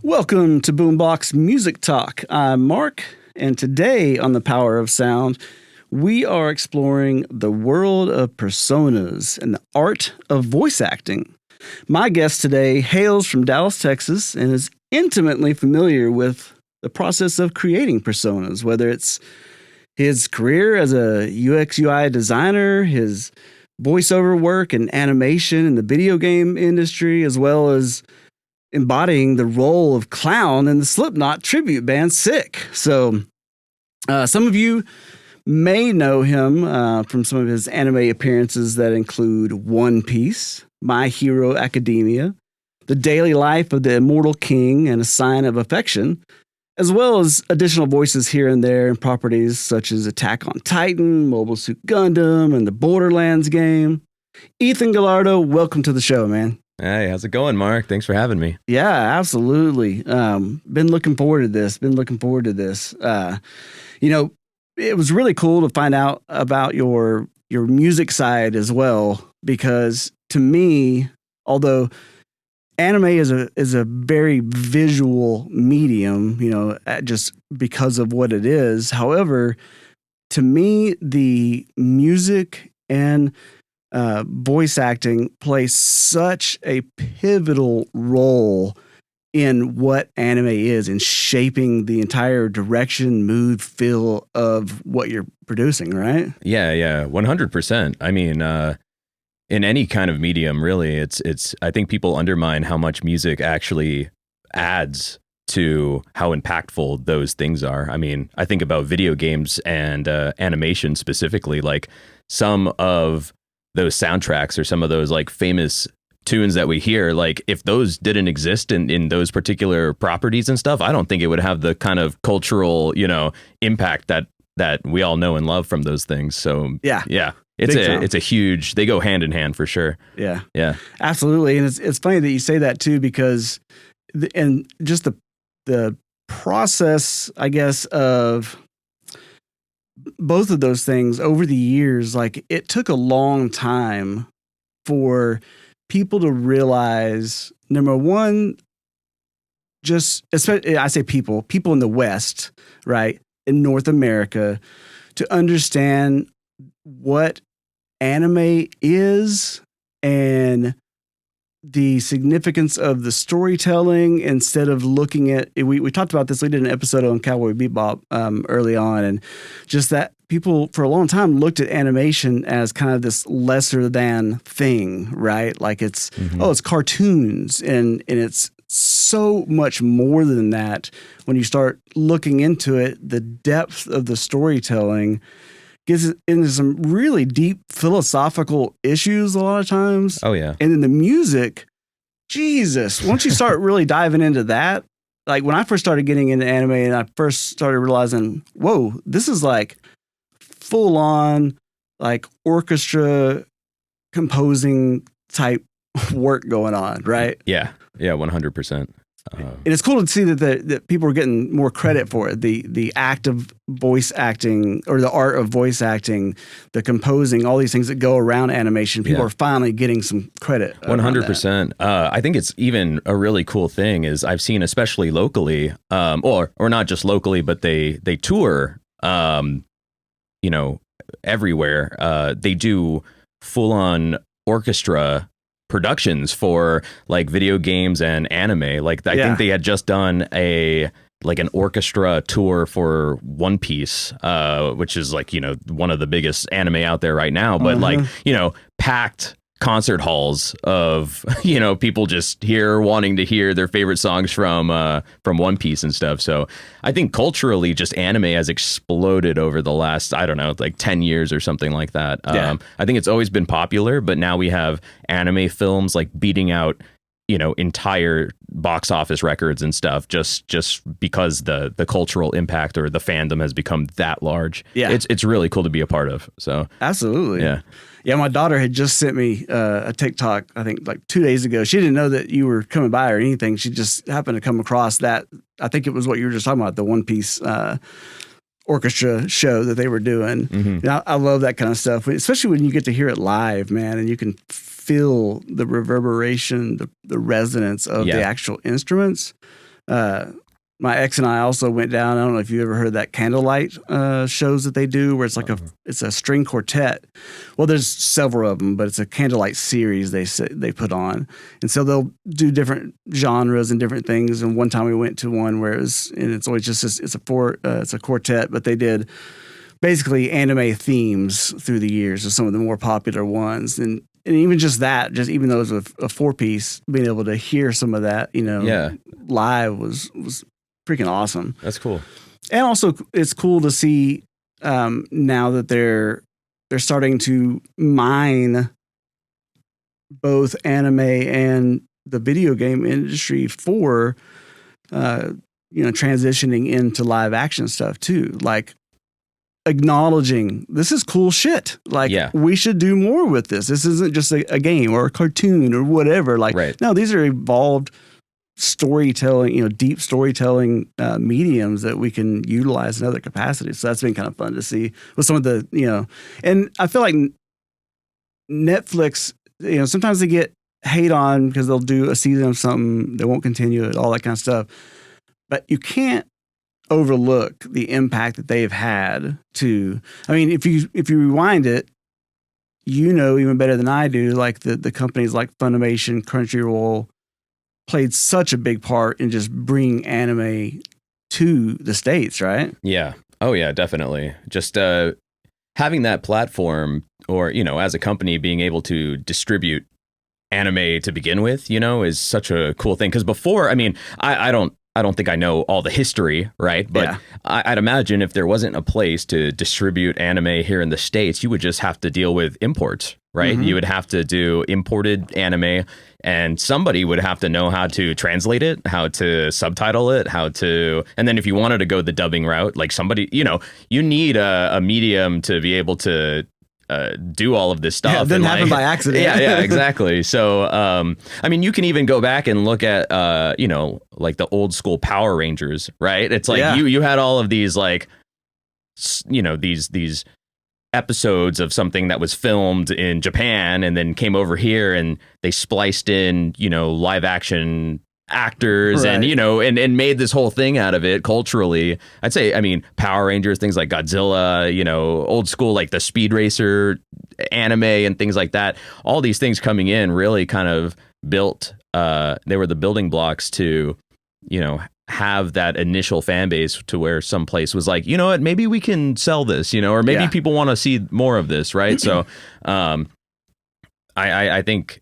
Welcome to Boombox Music Talk. I'm Mark, and today on The Power of Sound, we are exploring the world of personas and the art of voice acting. My guest today hails from Dallas, Texas, and is intimately familiar with the process of creating personas, whether it's his career as a UX UI designer, his voiceover work and animation in the video game industry, as well as embodying the role of clown in the Slipknot tribute band Sick. So some of you may know him from some of his anime appearances that include One Piece, My Hero Academia, The Daily Life of the Immortal King, and A Sign of Affection, as well as additional voices here and there in properties such as Attack on Titan, Mobile Suit Gundam, and the Borderlands game. Ethan Gallardo, welcome to the show, man. Hey, how's it going, Mark? Thanks for having me. Yeah, absolutely. Been looking forward to this. It was really cool to find out about your music side as well, because to me, although anime is a very visual medium, just because of what it is. However, to me, the music and voice acting plays such a pivotal role in what anime is, in shaping the entire direction, mood, feel of what you're producing, right? Yeah, 100%. I mean, in any kind of medium, really, it's. I think people undermine how much music actually adds to how impactful those things are. I mean, I think about video games and animation specifically, like some of those soundtracks or some of those like famous tunes that we hear, like if those didn't exist in those particular properties and stuff, I don't think it would have the kind of cultural, impact that we all know and love from those things. So yeah. It's a huge, they go hand in hand for sure. Yeah, absolutely. And it's funny that you say that too, because just the process, I guess, of both of those things over the years, like it took a long time for people to realize, number one, just especially, I say people in the West, right, in North America, to understand what anime is and the significance of the storytelling, instead of looking at, we talked about this. We did an episode on Cowboy Bebop early on, and just that people for a long time looked at animation as kind of this lesser than thing, right? Like it's it's cartoons, and it's so much more than that. When you start looking into it, the depth of the storytelling gets into some really deep philosophical issues a lot of times. Oh, yeah. And then the music, Jesus, once you start really diving into that, like when I first started getting into anime and I first started realizing, whoa, this is like full on like orchestra composing type work going on, right? Yeah, 100%. And it's cool to see that people are getting more credit for it. The act of voice acting, or the art of voice acting, the composing, all these things that go around animation. People are finally getting some credit. 100%. I think it's even a really cool thing is I've seen, especially locally, or not just locally, but they tour, everywhere. They do full on orchestra productions for like video games and anime. Like I think they had just done an orchestra tour for One Piece, which is like, one of the biggest anime out there right now, but packed concert halls of, people just wanting to hear their favorite songs from One Piece and stuff. So I think culturally just anime has exploded over the last, I don't know, like 10 years or something like that. I think it's always been popular, but now we have anime films like beating out, entire box office records and stuff just because the cultural impact or the fandom has become that large. Yeah. It's really cool to be a part of. So absolutely. Yeah, my daughter had just sent me a TikTok, I think like 2 days ago. She didn't know that you were coming by or anything. She just happened to come across that. I think it was what you were just talking about, the One Piece orchestra show that they were doing. Mm-hmm. I love that kind of stuff, especially when you get to hear it live, man, and you can feel the reverberation, the resonance of the actual instruments. My ex and I also went down. I don't know if you ever heard that Candlelight shows that they do, where it's like it's a string quartet. Well, there's several of them, but it's a Candlelight series they put on, and so they'll do different genres and different things. And one time we went to one where it's always just it's a quartet, but they did basically anime themes through the years of some of the more popular ones, and even just that, just even though it was a 4-piece, being able to hear some of that, live was freaking awesome. That's cool. And also, it's cool to see now that they're starting to mine both anime and the video game industry for transitioning into live action stuff too, like acknowledging this is cool shit. Like, we should do more with this. This isn't just a game or a cartoon or whatever. Like, no, these are evolved storytelling, deep storytelling mediums that we can utilize in other capacities. So that's been kind of fun to see with some of the, and I feel like Netflix, sometimes they get hate on because they'll do a season of something, they won't continue it, all that kind of stuff. But you can't overlook the impact that they've had to, I mean, if you rewind it, even better than I do, like the companies like Funimation, Crunchyroll, played such a big part in just bringing anime to the States, right? Yeah. Oh, yeah, definitely. Just having that platform or, as a company being able to distribute anime to begin with, is such a cool thing. Because before, I mean, I don't think I know all the history, right? But I'd imagine if there wasn't a place to distribute anime here in the States, you would just have to deal with imports, right? Mm-hmm. You would have to do imported anime, and somebody would have to know how to translate it, how to subtitle it, and then if you wanted to go the dubbing route, like somebody, you need a medium to be able to do all of this stuff. Yeah, it didn't happen by accident. Yeah, exactly. So, I mean, you can even go back and look at, like the old school Power Rangers, right? It's like you had all of these, like, these episodes of something that was filmed in Japan and then came over here and they spliced in, live action actors and and made this whole thing out of it culturally. I'd say, I mean, Power Rangers, things like Godzilla, old school, like the Speed Racer anime and things like that. All these things coming in really kind of built, they were the building blocks to, have that initial fan base to where some place was like, what, maybe we can sell this, or maybe people want to see more of this, right? So I think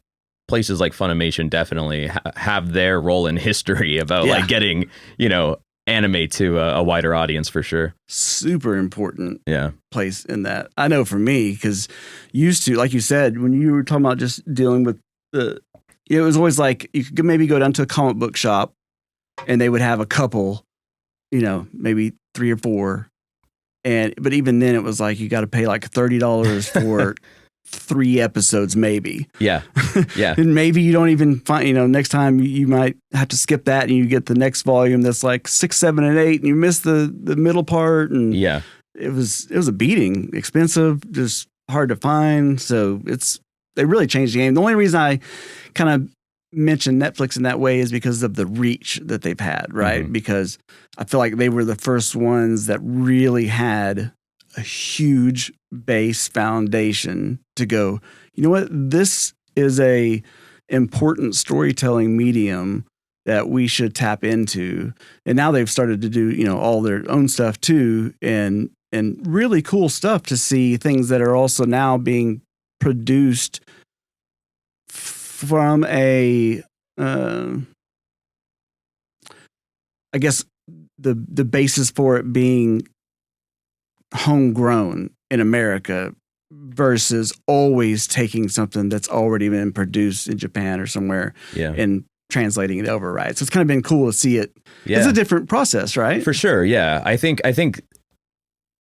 places like Funimation definitely have their role in history about like getting, anime to a wider audience for sure. Super important place in that. I know for me, because used to, like you said, when you were talking about just dealing with it was always like you could maybe go down to a comic book shop and they would have a couple, maybe 3 or 4. But even then it was like you got to pay like $30 for 3 episodes, maybe. Yeah. And maybe you don't even find, next time you might have to skip that and you get the next volume that's like 6, 7, and 8 and you miss the middle part. And it was a beating, expensive, just hard to find. So they really changed the game. The only reason I kind of mention Netflix in that way is because of the reach that they've had, right? Mm-hmm. Because I feel like they were the first ones that really had a huge base foundation to go, you know what, this is a important storytelling medium that we should tap into. And now they've started to do, all their own stuff too, and really cool stuff to see, things that are also now being produced from I guess the basis for it being homegrown in America versus always taking something that's already been produced in Japan or somewhere and translating it over, right? So it's kind of been cool to see it. Yeah. It's a different process, right? For sure, yeah. I think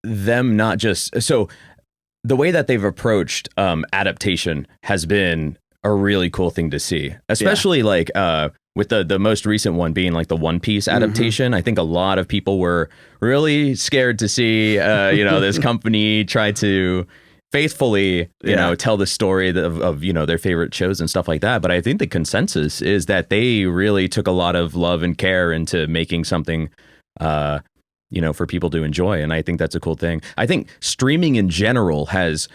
them not just... So the way that they've approached adaptation has been a really cool thing to see, especially like with the most recent one being like the One Piece adaptation. Mm-hmm. I think a lot of people were really scared to see this company try to faithfully, you know, tell the story of, you know, their favorite shows and stuff like that. But I think the consensus is that they really took a lot of love and care into making something, you know, for people to enjoy. And I think that's a cool thing. I think streaming in general has,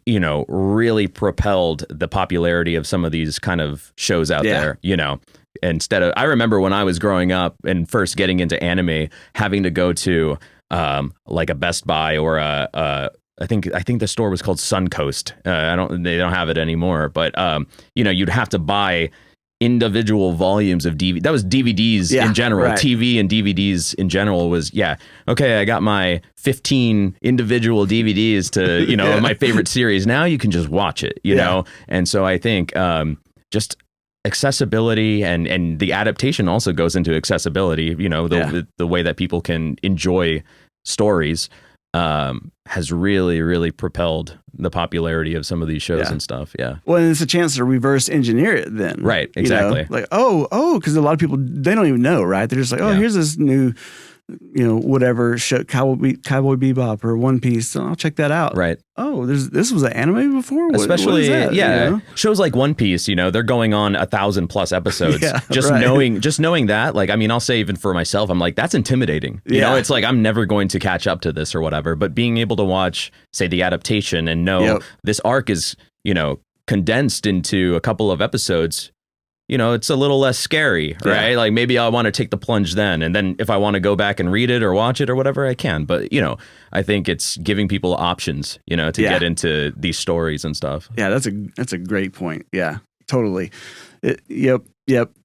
you know, really propelled the popularity of some of these kind of shows out there, you know. Instead of, I remember when I was growing up and first getting into anime, having to go to like a Best Buy or I think the store was called Suncoast. They don't have it anymore, but you know, you'd have to buy individual volumes of DVD. That was DVDs in general. Right. TV and DVDs in general was, okay, I got my 15 individual DVDs to, you know, my favorite series. Now you can just watch it, you know? And so I think just accessibility and the adaptation also goes into accessibility, you know, the way that people can enjoy stories has really, really propelled the popularity of some of these shows and stuff. Yeah. Well, it's a chance to reverse engineer it then. Right. Exactly. You know? Like, because a lot of people, they don't even know, right? They're just like, here's this new, you know, whatever show, Cowboy Bebop or One Piece. So I'll check that out. Right. Oh, this was an anime before? Especially, what is that? You know? Shows like One Piece, you know, they're going on 1,000+ episodes. Knowing that, like, I mean, I'll say even for myself, I'm like, that's intimidating. You know, it's like, I'm never going to catch up to this or whatever, but being able to watch, say, the adaptation and know this arc is, you know, condensed into a couple of episodes, you know, it's a little less scary, right? Like maybe I want to take the plunge then. And then if I want to go back and read it or watch it or whatever, I can. But, you know, I think it's giving people options, you know, to get into these stories and stuff. Yeah, that's a great point. Yeah, totally. Yep.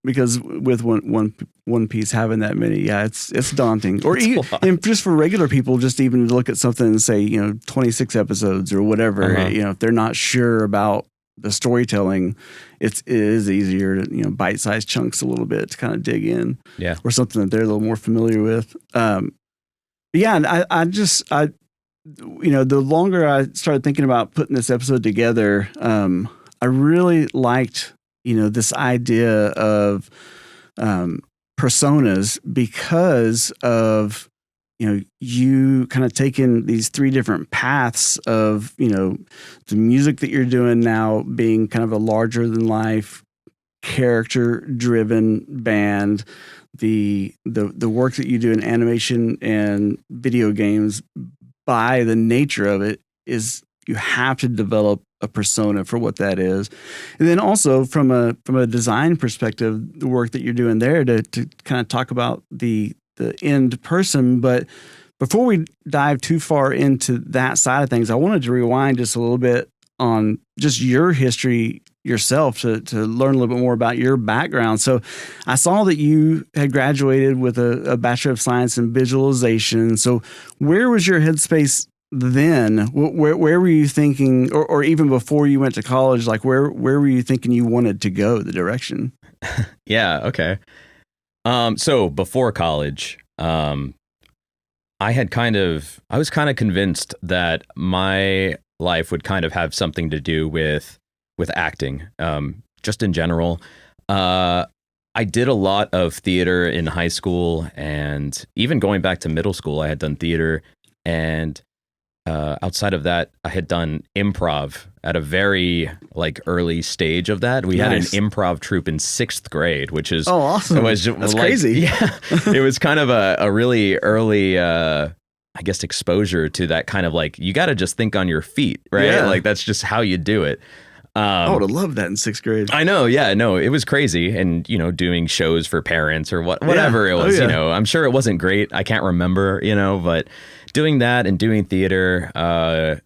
Because with one Piece having that many, it's daunting. Or and just for regular people, just even to look at something and say, you know, 26 episodes or whatever, you know, if they're not sure about the storytelling, it is easier to, you know, bite-sized chunks a little bit to kind of dig in, or something that they're a little more familiar with. But yeah, I you know, the longer I started thinking about putting this episode together, I really liked, you know, this idea of personas because of, you know, you kind of taking these three different paths of, you know, the music that you're doing now being kind of a larger than life, character driven band, the work that you do in animation and video games, by the nature of it, is you have to develop a persona for what that is. And then also from a design perspective, the work that you're doing there to kind of talk about the end person. But before we dive too far into that side of things, I wanted to rewind just a little bit on just your history yourself to learn a little bit more about your background. So I saw that you had graduated with a Bachelor of Science in Visualization. So where was your headspace then? Where were you thinking, or even before you went to college, like where were you thinking you wanted to go, the direction? Yeah. Okay. So before college, I was kind of convinced that my life would kind of have something to do with acting, just in general. I did a lot of theater in high school, and even going back to middle school, I had done theater. And outside of that, I had done improv at a very early stage of that. We had an improv troupe in 6th grade, which is awesome. That's crazy. Yeah, it was kind of a really early, I guess, exposure to that kind of you got to just think on your feet, right? Yeah. That's just how you do it. I would have loved that in 6th grade. I know. Yeah, no, it was crazy. And, doing shows for parents or whatever it was, I'm sure it wasn't great. I can't remember, but doing that and doing theater,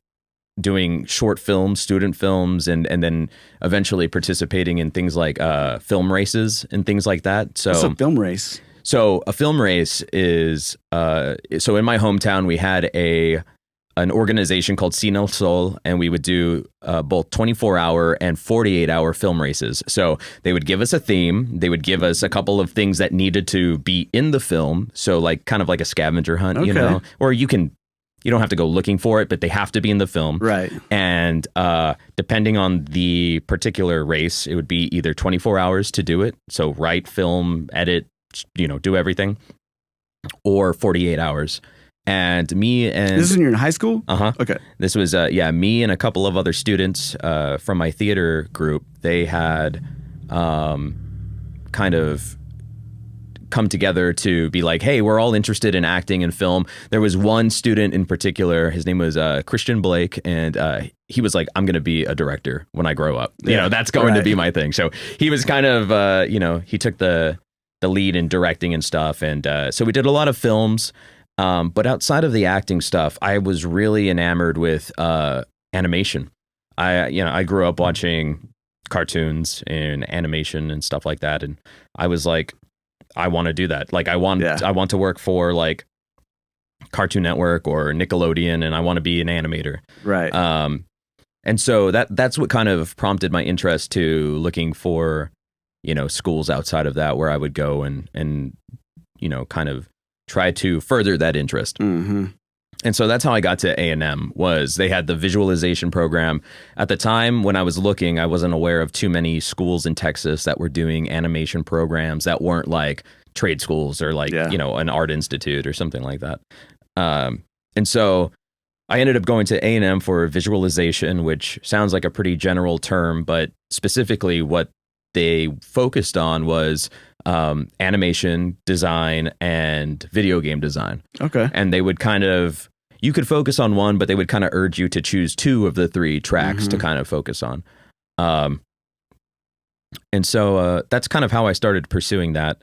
doing short films, student films, and then eventually participating in things like film races and things like that. So what's a film race? So a film race is, so in my hometown, we had an organization called Cine El Sol, and we would do both 24-hour and 48-hour film races. So they would give us a theme. They would give us a couple of things that needed to be in the film. So kind of like a scavenger hunt, or you don't have to go looking for it, but they have to be in the film. Right. And depending on the particular race, it would be either 24 hours to do it. So write, film, edit, do everything, or 48 hours. And me and this is when you're in high school? Okay. This was me and a couple of other students from my theater group. They had kind of come together to be like, hey, we're all interested in acting and film. There was one student in particular, his name was Christian Blake, and he was like, I'm going to be a director when I grow up. You know, that's going to be my thing. So he was kind of, he took the lead in directing and stuff. And so we did a lot of films. But outside of the acting stuff, I was really enamored with animation. I grew up watching cartoons and animation and stuff like that. And I was like, I want to do that. Like I want to work for like Cartoon Network or Nickelodeon, and I want to be an animator. Right. And so that's what kind of prompted my interest to looking for, schools outside of that where I would go and kind of try to further that interest. Mm-hmm. And so that's how I got to A&M. Was they had the visualization program. At the time when I was looking, I wasn't aware of too many schools in Texas that were doing animation programs that weren't like trade schools or like, an art institute or something like that. And so I ended up going to A&M for visualization, which sounds like a pretty general term, but specifically what they focused on was animation design and video game design. Okay. And they would you could focus on one, but they would kind of urge you to choose two of the three tracks to kind of focus on. And so that's kind of how I started pursuing that.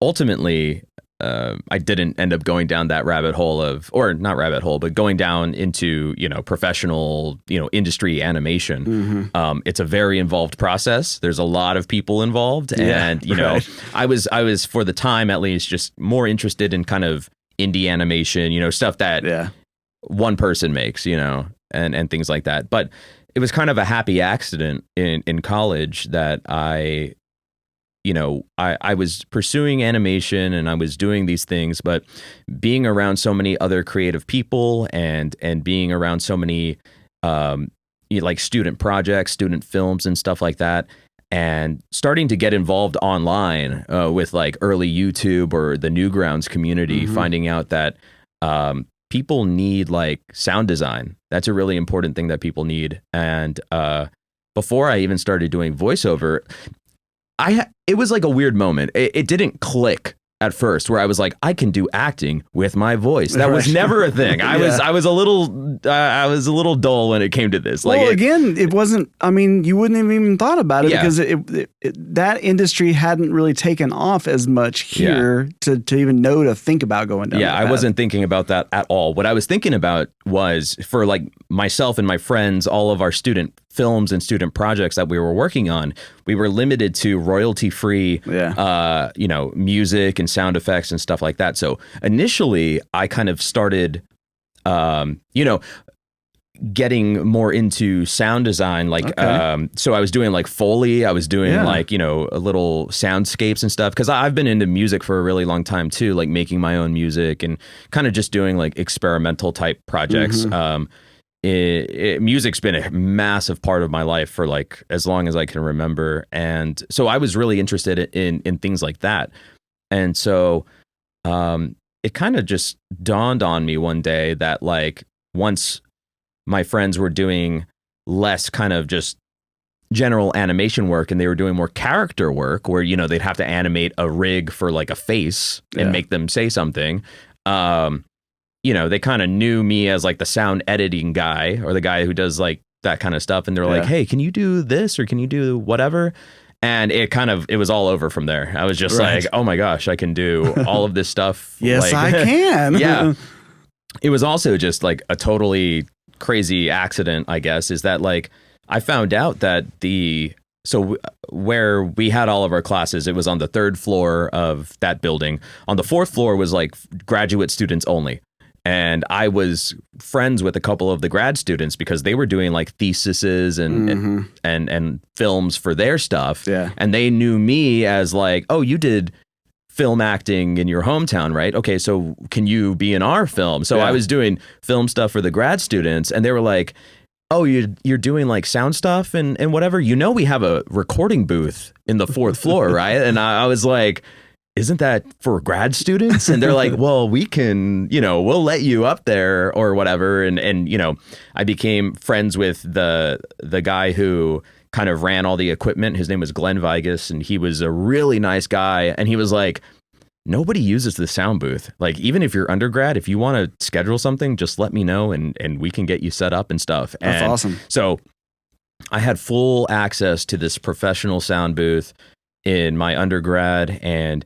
Ultimately, I didn't end up going down that rabbit hole but going down into, professional, industry animation. It's a very involved process. There's a lot of people involved. And, I was for the time, at least, just more interested in kind of indie animation, stuff that one person makes, and things like that. But it was kind of a happy accident in college that I was pursuing animation and I was doing these things, but being around so many other creative people and being around so many like student projects, student films and stuff like that, and starting to get involved online with like early YouTube or the Newgrounds community, finding out that people need like sound design. That's a really important thing that people need. And before I even started doing voiceover, it was like a weird moment. It didn't click at first where I was like, I can do acting with my voice. That was never a thing. I was a little dull when it came to this. Well, it wasn't, I mean, you wouldn't have even thought about it because that industry hadn't really taken off as much here to even know to think about going down. Yeah, I wasn't thinking about that at all. What I was thinking about was for like myself and my friends, all of our student films and student projects that we were working on, we were limited to royalty-free, music and sound effects and stuff like that. So initially, I kind of started, getting more into sound design. Like, so I was doing like Foley. I was doing like, a little soundscapes and stuff. Cause I've been into music for a really long time too, like making my own music and kind of just doing like experimental type projects. Music's been a massive part of my life for like as long as I can remember. And so I was really interested in things like that. And so it kind of just dawned on me one day that like once my friends were doing less kind of just general animation work and they were doing more character work where, they'd have to animate a rig for like a face and make them say something. They kind of knew me as like the sound editing guy or the guy who does like that kind of stuff. And they're like, hey, can you do this or can you do whatever? And it was all over from there. I was just like, oh my gosh, I can do all of this stuff. Yes, like, I can. Yeah. It was also just like a totally crazy accident, I guess, is that like I found out that where we had all of our classes, it was on the 3rd floor of that building. On the 4th floor was like graduate students only. And I was friends with a couple of the grad students because they were doing like theses and films for their stuff. Yeah. And they knew me as like, oh, you did film acting in your hometown, right? Okay, so can you be in our film? So I was doing film stuff for the grad students and they were like, oh, you're doing like sound stuff and whatever. We have a recording booth in the 4th floor, right? And I was like, isn't that for grad students? And they're like, well, we can, we'll let you up there or whatever. And I became friends with the guy who kind of ran all the equipment. His name was Glenn Vigus, and he was a really nice guy. And he was like, nobody uses the sound booth. Like, even if you're undergrad, if you want to schedule something, just let me know and we can get you set up and stuff. That's awesome. So I had full access to this professional sound booth in my undergrad, and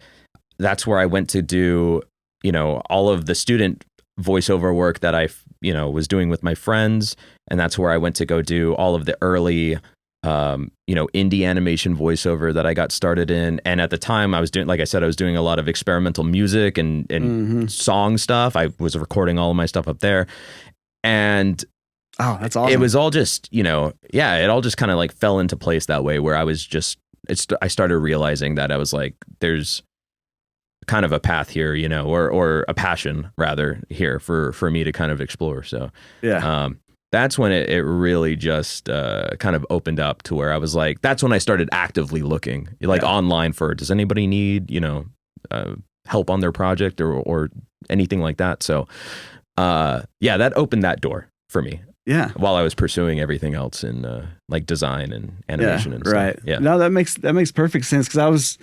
that's where I went to do, all of the student voiceover work that I, was doing with my friends. And that's where I went to go do all of the early, indie animation voiceover that I got started in. And at the time I was doing, like I said, I was doing a lot of experimental music and song stuff. I was recording all of my stuff up there. And oh, that's awesome. It was all just, it all just kind of like fell into place that way, where I was just, I started realizing that I was like, there's kind of a path here, or a passion rather here for me to kind of explore. So that's when it really just kind of opened up to where I was like, that's when I started actively looking online for, does anybody need, help on their project or anything like that. So that opened that door for me. Yeah. While I was pursuing everything else in like design and animation and stuff. Right. Yeah. No, that makes perfect sense, because I was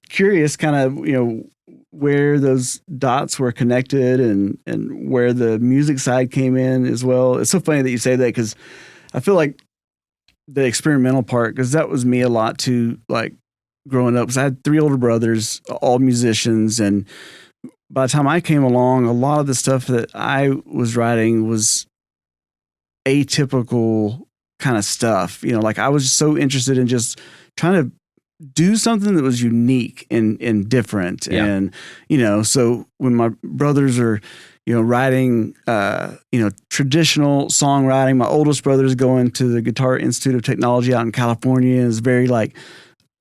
curious kind of, where those dots were connected and where the music side came in as well. It's so funny that you say that, because I feel like the experimental part, because that was me a lot too, like growing up, because I had 3 older brothers, all musicians. And by the time I came along, a lot of the stuff that I was writing was atypical kind of stuff. Like I was just so interested in just trying to do something that was unique and different. Yeah. And, so when my brothers are, writing, traditional songwriting, my oldest brother is going to the Guitar Institute of Technology out in California and is very like,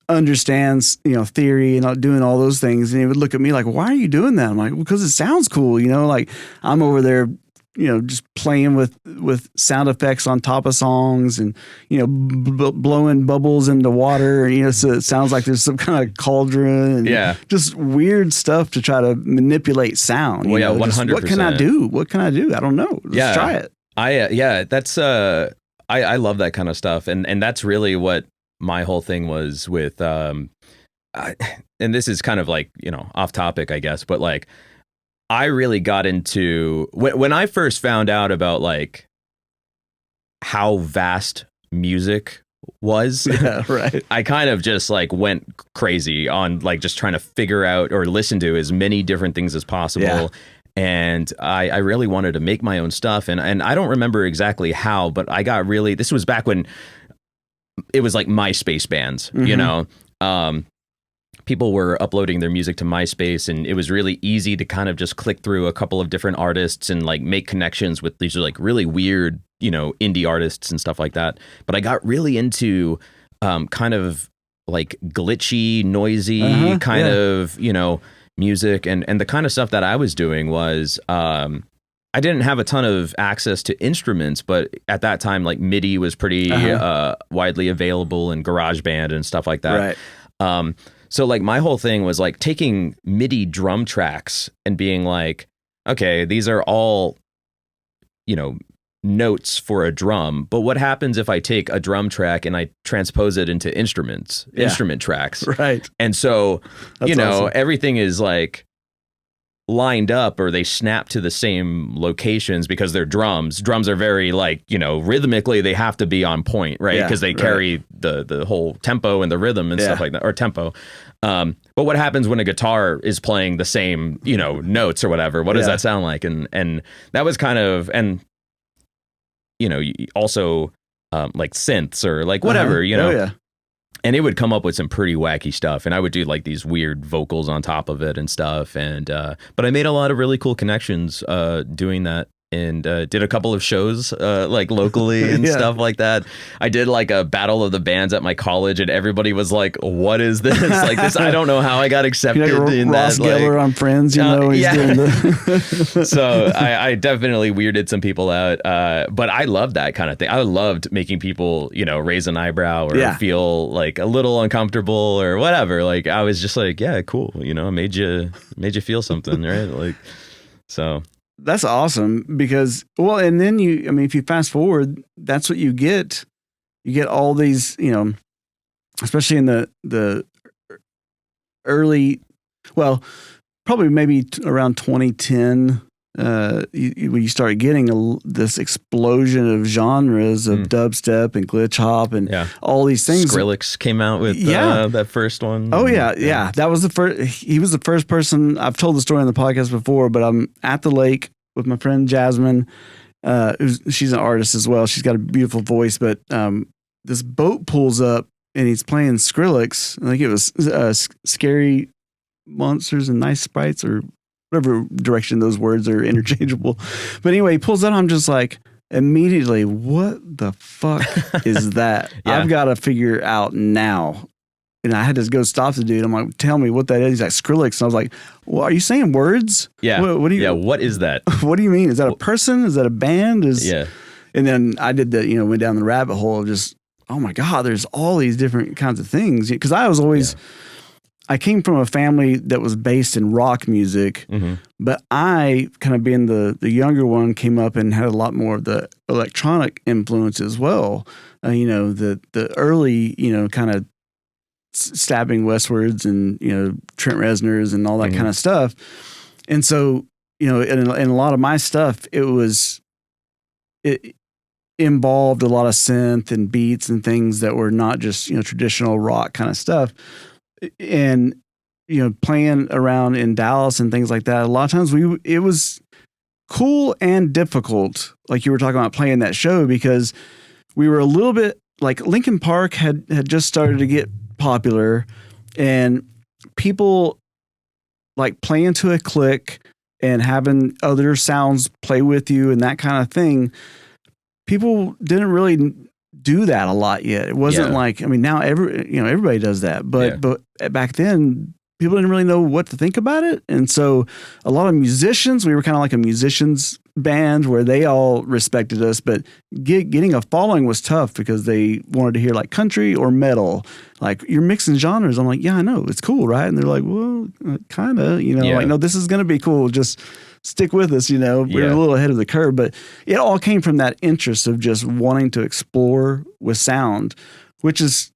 understands, theory and doing all those things. And he would look at me like, why are you doing that? I'm like, because it sounds cool. Like I'm over there, just playing with sound effects on top of songs and, blowing bubbles into water. So it sounds like there's some kind of cauldron and just weird stuff to try to manipulate sound. Well, 100%. What can I do? What can I do? I don't know. Let's try it. That's, I love that kind of stuff. And that's really what my whole thing was with, and this is kind of like, off topic, I guess, but like, I really got into when I first found out about like how vast music was. Yeah, right. I kind of just like went crazy on like just trying to figure out or listen to as many different things as possible. Yeah. And I really wanted to make my own stuff. And I don't remember exactly how, but I got really, this was back when it was like MySpace bands, people were uploading their music to MySpace, and it was really easy to kind of just click through a couple of different artists and like make connections with these like really weird, indie artists and stuff like that. But I got really into kind of like glitchy, noisy kind of, music. And the kind of stuff that I was doing was I didn't have a ton of access to instruments, but at that time, like MIDI was pretty widely available in GarageBand and stuff like that. Right. So like my whole thing was like taking MIDI drum tracks and being like, okay, these are all, notes for a drum. But what happens if I take a drum track and I transpose it into instrument tracks? Right. And so, That's awesome. Everything is like lined up, or they snap to the same locations because they're drums. Drums are very like, rhythmically they have to be on point, right? Because they carry the whole tempo and the rhythm and stuff like that, or tempo. But what happens when a guitar is playing the same, notes or whatever? What does that sound like? And that was kind of, and also like synths or like whatever, Oh, yeah. And it would come up with some pretty wacky stuff, and I would do like these weird vocals on top of it and stuff. And but I made a lot of really cool connections doing that and did a couple of shows like locally and stuff like that. I did like a battle of the bands at my college, and everybody was like, "What is this? Like this? I don't know how I got accepted in Ross that." Geller on Friends, he's doing the So I definitely weirded some people out, but I loved that kind of thing. I loved making people, raise an eyebrow or feel like a little uncomfortable or whatever. Like I was just like, yeah, cool. Made you feel something, right? Like so. That's awesome because, and then if you fast forward, that's what you get. You get all these, especially in the early, probably maybe around 2010, when you start getting this explosion of genres of dubstep and glitch hop and all these things. Skrillex came out with that first one. Oh yeah. That was the first. He was the first person. I've told the story on the podcast before, but I'm at the lake with my friend Jasmine. She's an artist as well. She's got a beautiful voice, but this boat pulls up and he's playing Skrillex. I think it was Scary Monsters and Nice Sprites, or whatever direction those words are interchangeable. But anyway, he pulls out. I'm just like, immediately, what the fuck is that? I've got to figure out now. And I had to go stop the dude. I'm like, tell me what that is. He's like, Skrillex. And I was like, well, are you saying words? Yeah. What do you? Yeah. What is that? What do you mean? Is that a person? Is that a band? And then I did went down the rabbit hole of just, oh my God, there's all these different kinds of things. Because I was always, I came from a family that was based in rock music, but I, kind of being the younger one, came up and had a lot more of the electronic influence as well. The early, kind of stabbing westwards and, Trent Reznor's and all that kind of stuff. And so, in a lot of my stuff, it involved a lot of synth and beats and things that were not just, traditional rock kind of stuff. And, playing around in Dallas and things like that, a lot of times it was cool and difficult. Like you were talking about playing that show, because we were a little bit like Linkin Park had just started to get popular, and people like playing to a click and having other sounds play with you and that kind of thing. People didn't really do that a lot yet. It wasn't like, now everybody does that, but back then people didn't really know what to think about it. And so a lot of musicians, we were kind of like a musicians band where they all respected us, but getting a following was tough because they wanted to hear like country or metal. Like, you're mixing genres. I'm like, yeah, I know, it's cool, right? And they're like, well, kind of, like, no, this is going to be cool. Just stick with us, we're a little ahead of the curve. But it all came from that interest of just wanting to explore with sound, which is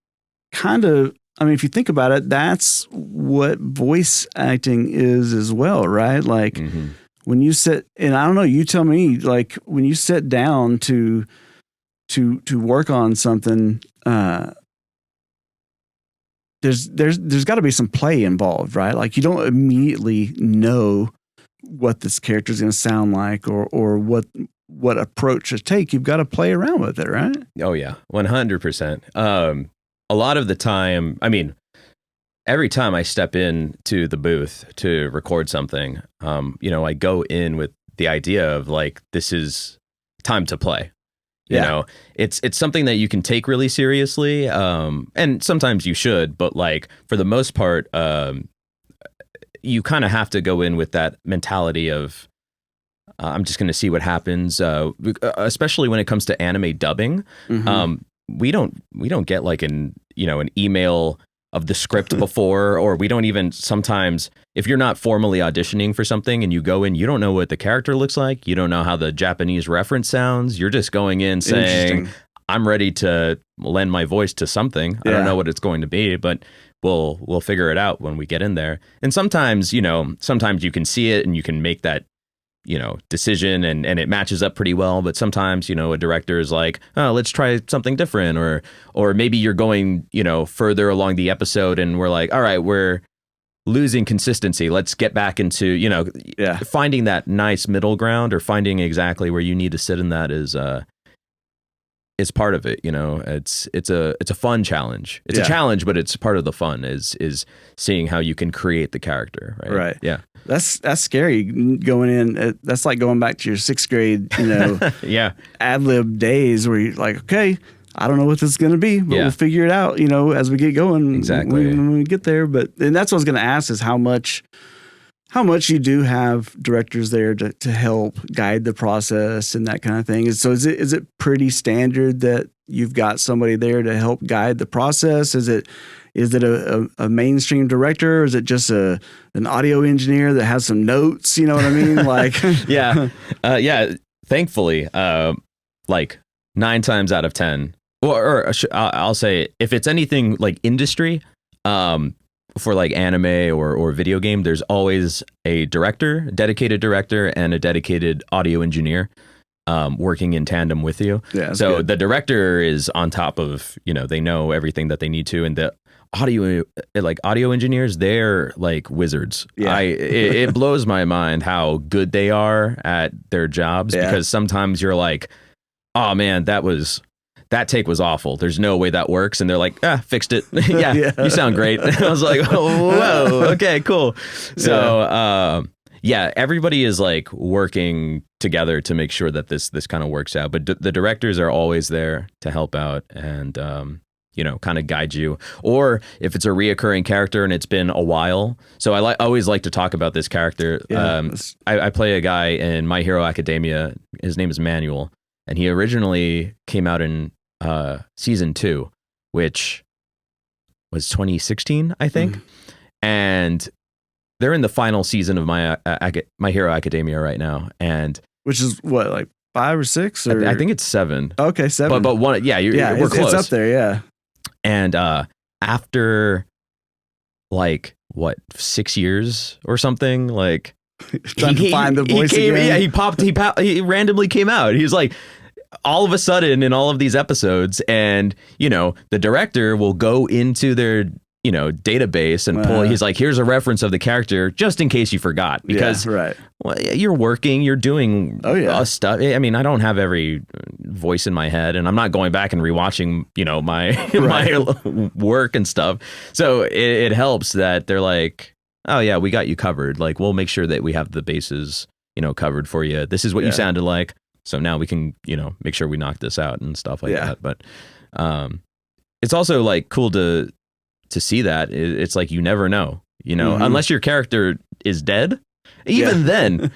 kind of, if you think about it, that's what voice acting is as well, right? Like, when you sit, and I don't know, you tell me, like, when you sit down to work on something, there's got to be some play involved, right? Like, you don't immediately know what this character is going to sound like or what approach to take. You've got to play around with it, right? Oh yeah, 100%. A lot of the time, every time I step into the booth to record something, I go in with the idea of like, this is time to play. You know, it's something that you can take really seriously. And sometimes you should, but like for the most part, you kind of have to go in with that mentality of, I'm just going to see what happens. Especially when it comes to anime dubbing. We don't get like an email of the script before, or we don't even, sometimes if you're not formally auditioning for something and you go in, you don't know what the character looks like. You don't know how the Japanese reference sounds. You're just going in saying, I'm ready to lend my voice to something. I don't know what it's going to be, but we'll figure it out when we get in there. And sometimes, sometimes you can see it and you can make that, decision and it matches up pretty well. But sometimes, a director is like, oh, let's try something different. Or maybe you're going, further along the episode and we're like, all right, we're losing consistency. Let's get back into, finding that nice middle ground, or finding exactly where you need to sit in that is part of it. It's a fun challenge. It's a challenge, but it's part of the fun is seeing how you can create the character. Right. Yeah. That's scary going in. That's like going back to your 6th grade, Yeah. ad lib days where you're like, okay, I don't know what this is going to be, but we'll figure it out, as we get going. Exactly. When we get there. And that's what I was going to ask is how much you do have directors there to help guide the process and that kind of thing. So is it pretty standard that you've got somebody there to help guide the process? Is it a mainstream director, or is it just an audio engineer that has some notes? You know what I mean? Like, yeah. Thankfully, like 9 times out of 10, or I'll say if it's anything like industry, for like anime or video game, there's always a dedicated director, and a dedicated audio engineer working in tandem with you. Yeah, so good. The director is on top of, they know everything that they need to, and the audio engineers, they're like wizards. Yeah. It blows my mind how good they are at their jobs, because sometimes you're like, oh man, that take was awful. There's no way that works. And they're like, fixed it. yeah, you sound great. I was like, oh, whoa, okay, cool. So, everybody is like working together to make sure that this kind of works out. But the directors are always there to help out and, kind of guide you. Or if it's a reoccurring character and it's been a while. So I always like to talk about this character. I play a guy in My Hero Academia. His name is Manuel. And he originally came out in season 2, which was 2016, I think. And they're in the final season of My Hero Academia right now. And which is what, like 5 or 6? Or? I think it's 7. Okay, 7. But one, we're close. It's up there, yeah. And after like 6 years or something, like trying to find the voice again. Yeah, he randomly came out. He was like, all of a sudden in all of these episodes, and the director will go into their database and pull. He's like, here's a reference of the character just in case you forgot, because you're working, you're doing stuff. I mean, I don't have every voice in my head, and I'm not going back and rewatching my work and stuff. So it helps that they're like, oh yeah, we got you covered. Like, we'll make sure that we have the bases covered for you. This is what you sounded like. So now we can, make sure we knock this out and stuff like that. But it's also like cool to see that. It's like, you never know, unless your character is dead. Even then,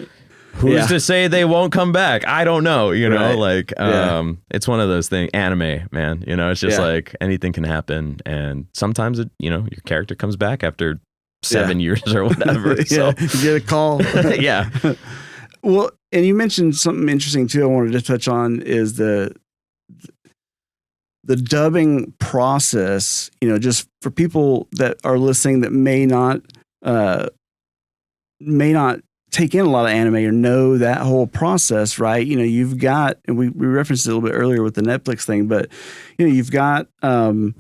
who's to say they won't come back? I don't know, it's one of those things. Anime, man, it's just like anything can happen. And sometimes, your character comes back after 7 years or whatever. So you get a call. Yeah. Well, and you mentioned something interesting too. I wanted to touch on is the dubbing process. Just for people that are listening that may not take in a lot of anime or know that whole process, right? You've got, and we referenced it a little bit earlier with the Netflix thing, but you've got a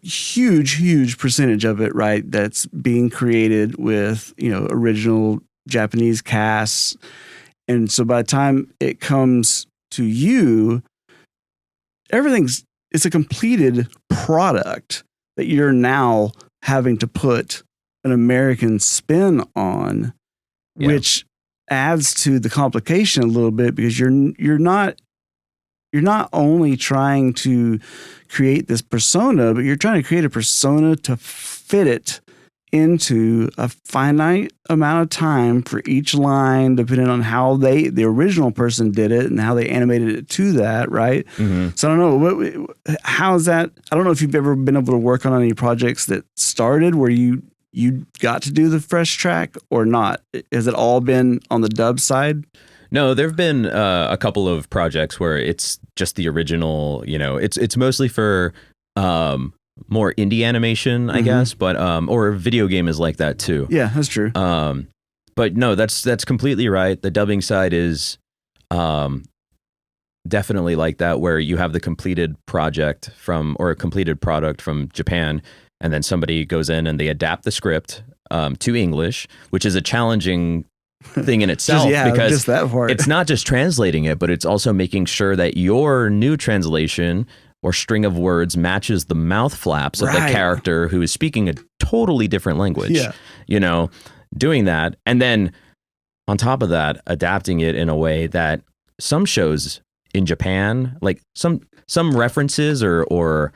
huge percentage of it, right, that's being created with, original Japanese casts. And so by the time it comes to you, it's a completed product that you're now having to put an American spin on, which adds to the complication a little bit, because you're not only trying to create this persona, but you're trying to create a persona to fit it into a finite amount of time for each line, depending on how the original person did it and how they animated it to that, right? Mm-hmm. So I don't know, how is that? I don't know if you've ever been able to work on any projects that started where you got to do the fresh track or not. Has it all been on the dub side? No, there've been a couple of projects where it's just the original. It's mostly for more indie animation, I guess, but or video game is like that too. Yeah, that's true. But no, that's completely right. The dubbing side is definitely like that, where you have the completed project or a completed product from Japan, and then somebody goes in and they adapt the script to English, which is a challenging thing in itself, because just that part. It's not just translating it, but it's also making sure that your new translation or string of words matches the mouth flaps of the character who is speaking a totally different language. Yeah. You know, doing that. And then on top of that, adapting it in a way that some shows in Japan, like some references or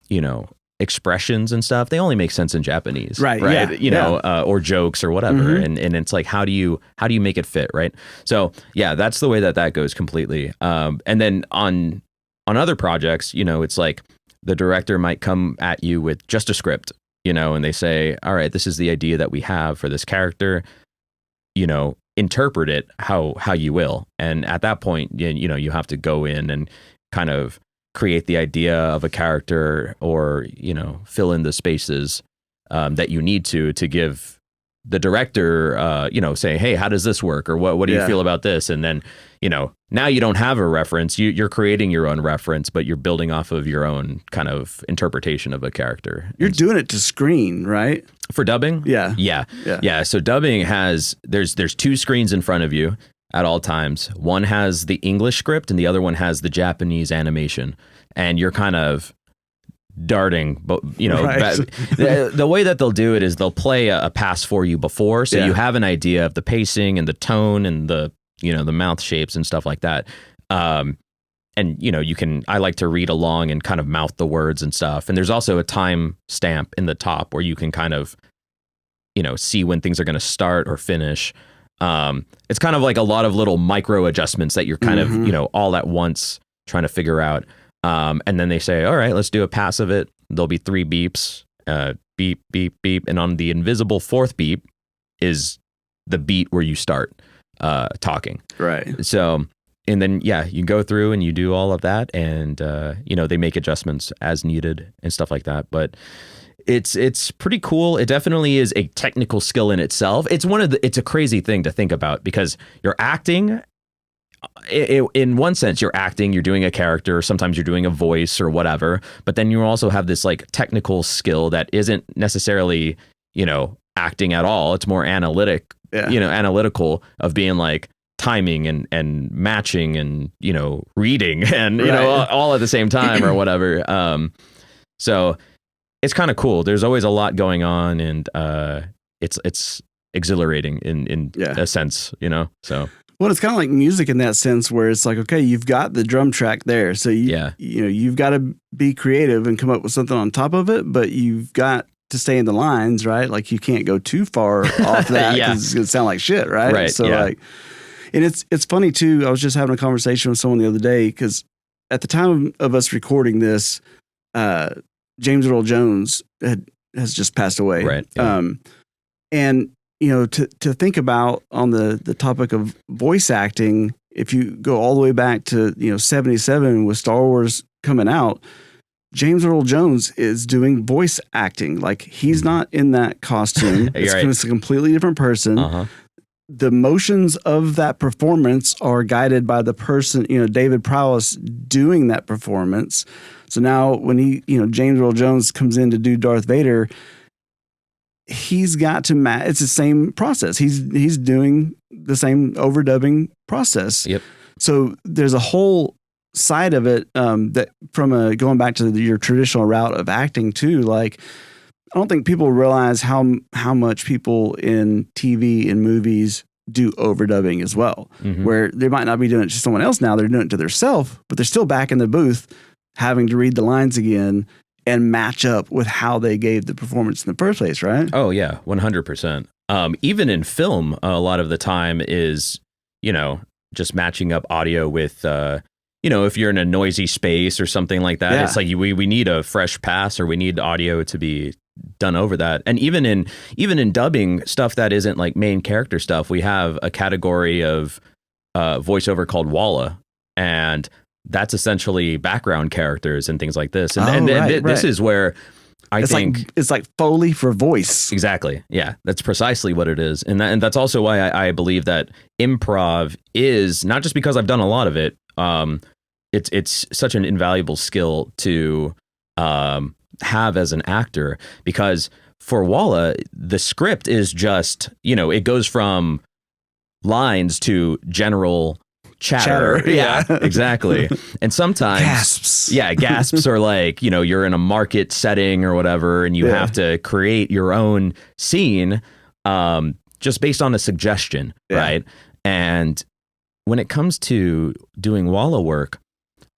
you know, expressions and stuff, they only make sense in Japanese, right? Yeah, you know, or jokes or whatever, and it's like, how do you make it fit, right? So yeah, that's the way that goes completely. And then on other projects, you know, it's like the director might come at you with just a script, you know, and they say, all right, this is the idea that we have for this character, you know, interpret it how you will. And at that point, you know, you have to go in and kind of create the idea of a character, or, you know, fill in the spaces that you need to give the director, you know, say, hey, how does this work? Or what do you feel about this? And then, you know, now you don't have a reference. You're creating your own reference, but you're building off of your own kind of interpretation of a character. You're doing it to screen, right? For dubbing? Yeah. So dubbing there's 2 screens in front of you at all times. One has the English script and the other one has the Japanese animation. And you're kind of darting, but you know, the way that they'll do it is they'll play a pass for you before, so you have an idea of the pacing and the tone and the, you know, the mouth shapes and stuff like that. And you know, I like to read along and kind of mouth the words and stuff. And there's also a time stamp in the top where you can kind of, you know, see when things are going to start or finish. It's kind of like a lot of little micro adjustments that you're kind of, you know, all at once trying to figure out. And then they say, all right, let's do a pass of it. There'll be 3 beeps, beep, beep, beep. And on the invisible 4th beep is the beat where you start talking. Right. So, and then, you go through and you do all of that, and, you know, they make adjustments as needed and stuff like that. But it's pretty cool. It definitely is a technical skill in itself. It's a crazy thing to think about, because you're acting. In one sense, you're acting, you're doing a character, sometimes you're doing a voice or whatever, but then you also have this like technical skill that isn't necessarily, you know, acting at all. It's more analytical of being like timing and matching and, you know, reading and, you know, all at the same time or whatever. So it's kind of cool. There's always a lot going on, and it's exhilarating in a sense, you know, so. Well, it's kind of like music in that sense, where it's like, okay, you've got the drum track there, so you know, you've got to be creative and come up with something on top of it, but you've got to stay in the lines, right? Like you can't go too far off that because it's gonna sound like shit, right? Right. So like, and it's funny too. I was just having a conversation with someone the other day, because at the time of us recording this, James Earl Jones has just passed away, right? Yeah. And you know, to think about on the topic of voice acting, if you go all the way back to, you know, 77 with Star Wars coming out, James Earl Jones is doing voice acting. Like he's not in that costume. It's a completely different person. The motions of that performance are guided by the person, you know, David Prowse doing that performance. So now when James Earl Jones comes in to do Darth Vader, he's got to match. It's the same process. He's doing the same overdubbing process. Yep. So there's a whole side of it that from going back to your traditional route of acting too. Like, I don't think people realize how much people in TV and movies do overdubbing as well, where they might not be doing it to someone else now. They're doing it to themselves, but they're still back in the booth having to read the lines again and match up with how they gave the performance in the first place, right? Oh, yeah, 100%. Even in film, a lot of the time is, you know, just matching up audio with, you know, if you're in a noisy space or something like that, it's like we need a fresh pass, or we need audio to be done over that. And even in dubbing stuff that isn't like main character stuff, we have a category of voiceover called Walla, and that's essentially background characters and things like this. And this is where I think it's like Foley for voice. Exactly. Yeah, that's precisely what it is. And that's also why I believe that improv is, not just because I've done a lot of it, it's such an invaluable skill to have as an actor, because for Walla, the script is just, you know, it goes from lines to general chatter. Yeah, exactly. And sometimes gasps. Yeah, gasps are like, you're in a market setting or whatever, and you have to create your own scene just based on a suggestion, right? And when it comes to doing walla work,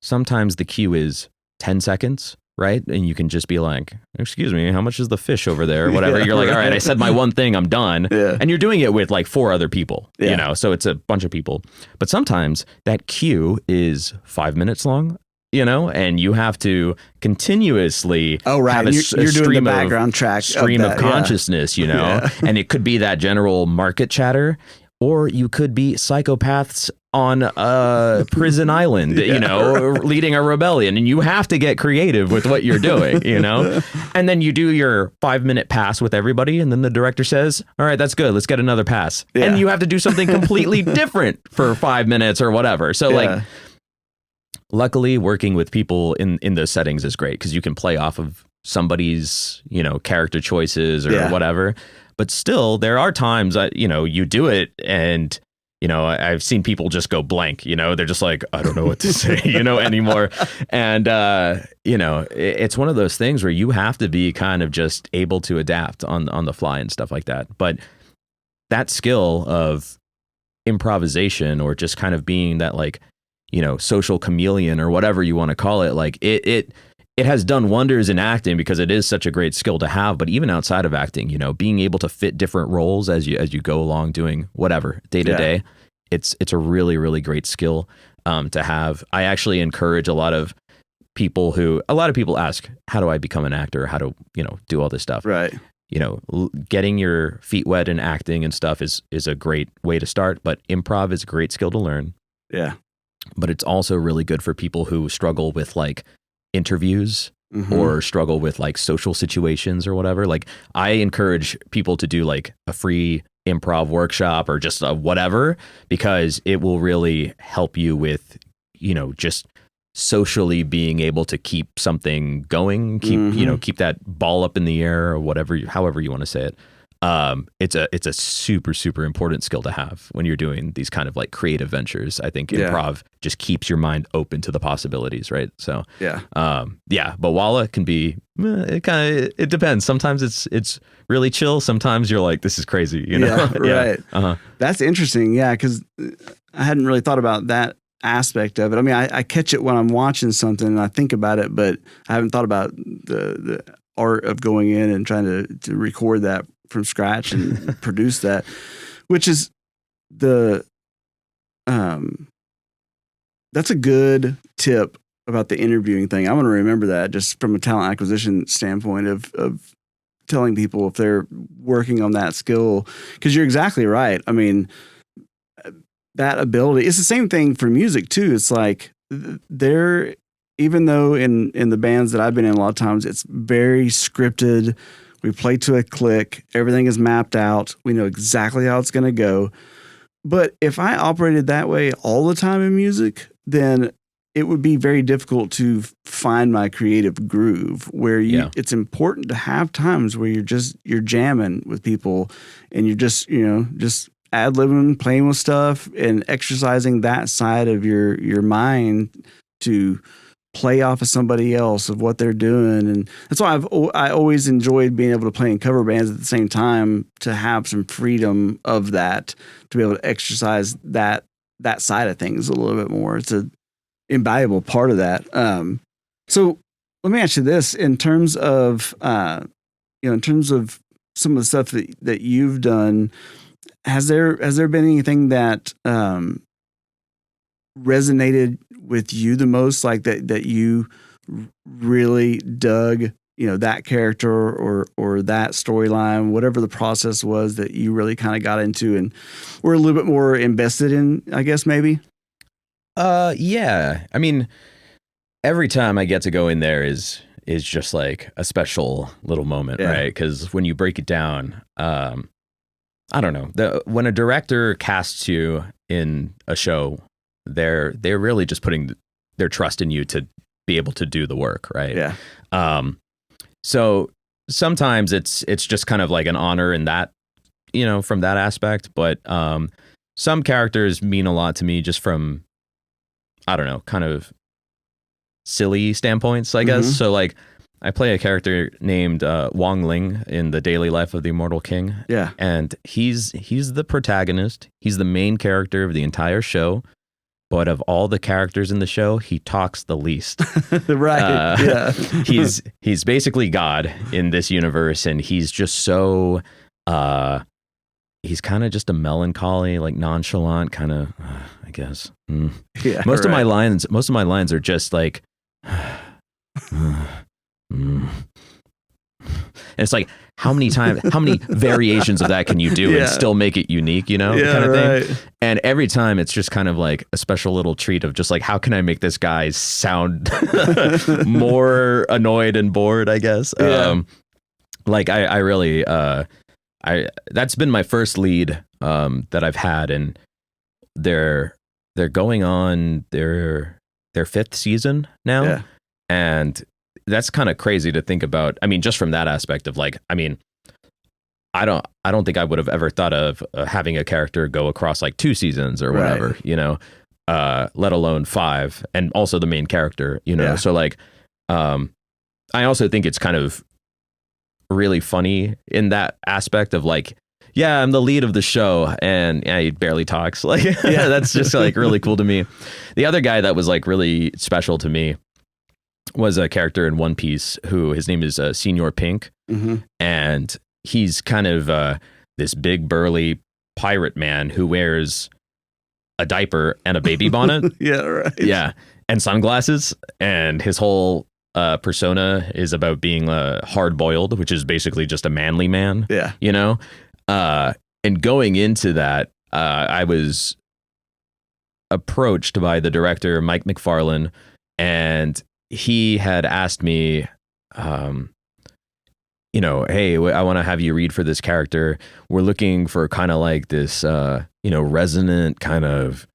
sometimes the cue is 10 seconds, right? And you can just be like, excuse me, how much is the fish over there? Or whatever. You're like, all right, I said my one thing, I'm done. And you're doing it with like 4 other people, so it's a bunch of people. But sometimes that cue is 5 minutes long, and you have to continuously have a you're doing the background track stream of consciousness, and it could be that general market chatter, or you could be psychopaths on a prison island, leading a rebellion, and you have to get creative with what you're doing, and then you do your 5-minute pass with everybody, and then the director says, all right, that's good, let's get another pass. And you have to do something completely different for 5 minutes or whatever. So like, luckily working with people in those settings is great, because you can play off of somebody's, character choices or whatever. But still, there are times that, you do it and, I've seen people just go blank, they're just like, I don't know what to say, anymore. And, it's one of those things where you have to be kind of just able to adapt on the fly and stuff like that. But that skill of improvisation, or just kind of being that like, social chameleon or whatever you want to call it, like it has done wonders in acting, because it is such a great skill to have. But even outside of acting, being able to fit different roles as you go along doing whatever day to day, it's a really, really great skill to have. I actually encourage a lot of people ask, how do I become an actor? How to, do all this stuff? Right. Getting your feet wet in acting and stuff is a great way to start, but improv is a great skill to learn. Yeah. But it's also really good for people who struggle with like interviews or struggle with like social situations or whatever. Like, I encourage people to do like a free improv workshop or just whatever, because it will really help you with, just socially being able to keep something going, keep that ball up in the air, or whatever, however you want to say it. It's a super, super important skill to have when you're doing these kind of like creative ventures. I think improv just keeps your mind open to the possibilities, right? So but walla can be, it depends. Sometimes it's really chill. Sometimes you're like, this is crazy, right. That's interesting. Yeah, because I hadn't really thought about that aspect of it. I mean, I catch it when I'm watching something and I think about it, but I haven't thought about the art of going in and trying to record that from scratch and produce that, which is that's a good tip about the interviewing thing. I'm going to remember that, just from a talent acquisition standpoint of telling people if they're working on that skill, because you're exactly right. I mean, that ability, it's the same thing for music too. It's like even though in the bands that I've been in, a lot of times it's very scripted. We play to a click. Everything is mapped out. We know exactly how it's going to go. But if I operated that way all the time in music, then it would be very difficult to find my creative groove, where it's important to have times where you're jamming with people and you're just ad-libbing, playing with stuff, and exercising that side of your mind to play off of somebody else, of what they're doing. And that's why I always enjoyed being able to play in cover bands at the same time, to have some freedom of that, to be able to exercise that side of things a little bit more. It's an invaluable part of that. So let me ask you this, in terms of some of the stuff that you've done, has there been anything that resonated with you the most, like that you really dug, that character or that storyline, whatever the process was that you really kind of got into and were a little bit more invested in, I guess, maybe? Yeah. I mean, every time I get to go in there is just like a special little moment, right? Because when you break it down, I don't know, when a director casts you in a show, they're really just putting their trust in you to be able to do the work, right? Yeah. So sometimes it's just kind of like an honor in that, from that aspect. But some characters mean a lot to me just from I don't know, kind of silly standpoints, I guess. So like I play a character named Wong Ling in The Daily Life of the Immortal King. Yeah. And he's the protagonist. He's the main character of the entire show. But of all the characters in the show, he talks the least. Right. Yeah. He's basically God in this universe, and he's just so he's kind of just a melancholy, like nonchalant kind of, I guess. Yeah. Most of my lines are just like and it's like, how many variations of that can you do and still make it unique, you know, kind of thing. And every time it's just kind of like a special little treat of just like, how can I make this guy sound more annoyed and bored, I guess. Like I really, that's been my first lead that I've had, and they're going on their 5th season now. And that's kind of crazy to think about. I mean, just from that aspect of like, I mean, I don't think I would have ever thought of having a character go across like 2 seasons or whatever, you know, let alone 5, and also the main character, you know. So like, I also think it's kind of really funny in that aspect of like, yeah, I'm the lead of the show, and he barely talks. Like, that's just like really cool to me. The other guy that was like really special to me was a character in One Piece who his name is Senior Pink, and he's kind of this big burly pirate man who wears a diaper and a baby bonnet. And sunglasses, and his whole persona is about being hard boiled, which is basically just a manly man. You know, and going into that, I was approached by the director Mike McFarlane, and he had asked me, you know, hey, I want to have you read for this character. We're looking for kind of like this, you know, resonant kind of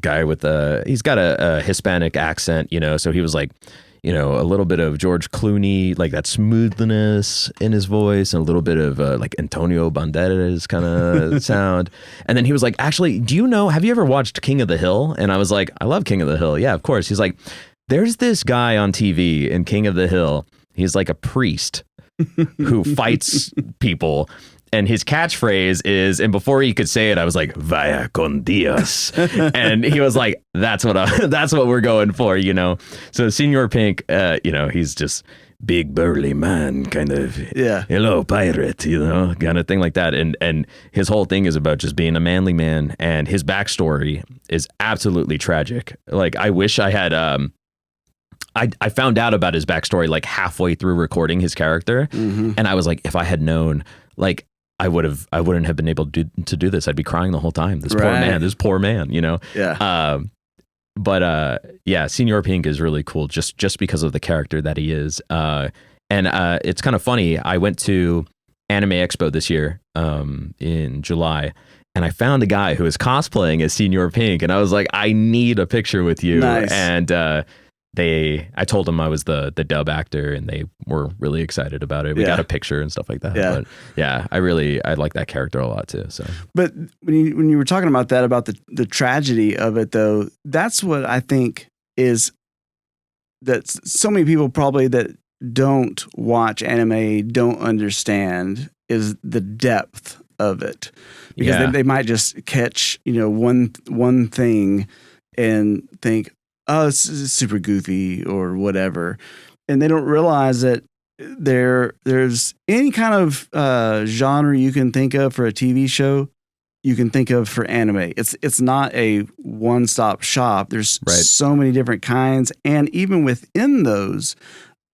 guy with he's got a Hispanic accent, you know, so he was like, you know, a little bit of George Clooney, like that smoothness in his voice, and a little bit of like Antonio Banderas kind of sound. And then he was like, actually, have you ever watched King of the Hill? And I was like, I love King of the Hill. Yeah, of course. He's like, there's this guy on TV in King of the Hill. He's like a priest who fights people. And his catchphrase is, and before he could say it, I was like, "Vaya con Dios," and he was like, "That's what we're going for," you know. So Senior Pink, you know, he's just big burly man, kind of, hello pirate, you know, kind of thing like that. And his whole thing is about just being a manly man, and his backstory is absolutely tragic. Like, I wish I had. I found out about his backstory like halfway through recording his character, and I was like, if I had known, like, I wouldn't have been able to do this. I'd be crying the whole time. This poor man, you know? But Senior Pink is really cool just because of the character that he is. And it's kind of funny. I went to Anime Expo this year, in July, and I found a guy who was cosplaying as Senior Pink, and I was like, I need a picture with you. Nice. And, I told them I was the dub actor, and they were really excited about it. We got a picture and stuff like that. But I like that character a lot too. So, but when you were talking about that, about the tragedy of it though, that's what I think is that so many people probably that don't watch anime don't understand is the depth of it, because they might just catch, you know, one thing and think, oh, it's super goofy or whatever. And they don't realize that there's any kind of genre you can think of for a TV show, you can think of for anime. It's not a one-stop shop. There's so many different kinds. And even within those,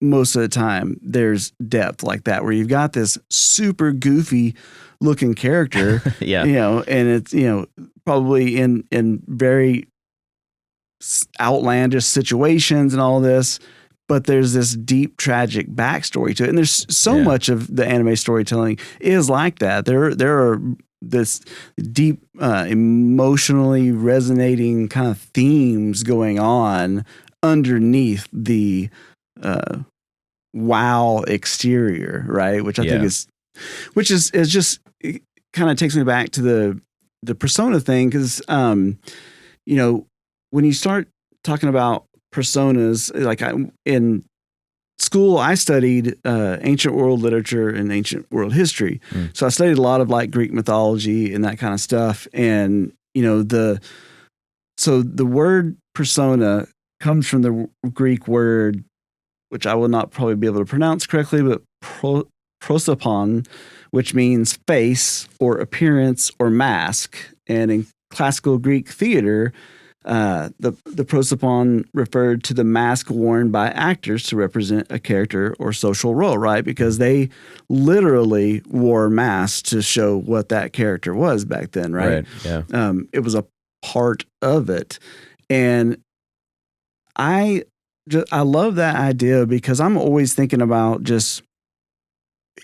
most of the time, there's depth like that, where you've got this super goofy looking character, you know, and it's, you know, probably in very outlandish situations and all this, but there's this deep tragic backstory to it, and there's so much of the anime storytelling is like that. There are this deep emotionally resonating kind of themes going on underneath the wow exterior, right? Which I think is just, it kind of takes me back to the persona thing, because you know, when you start talking about personas, like in school, I studied ancient world literature and ancient world history. So I studied a lot of like Greek mythology and that kind of stuff. And, so the word persona comes from the Greek word, which I will not probably be able to pronounce correctly, but prosopon, which means face or appearance or mask. And in classical Greek theater, the prosopon referred to the mask worn by actors to represent a character or social role, right? Because they literally wore masks to show what that character was back then, right? Yeah. It was a part of it. And I love that idea because I'm always thinking about just,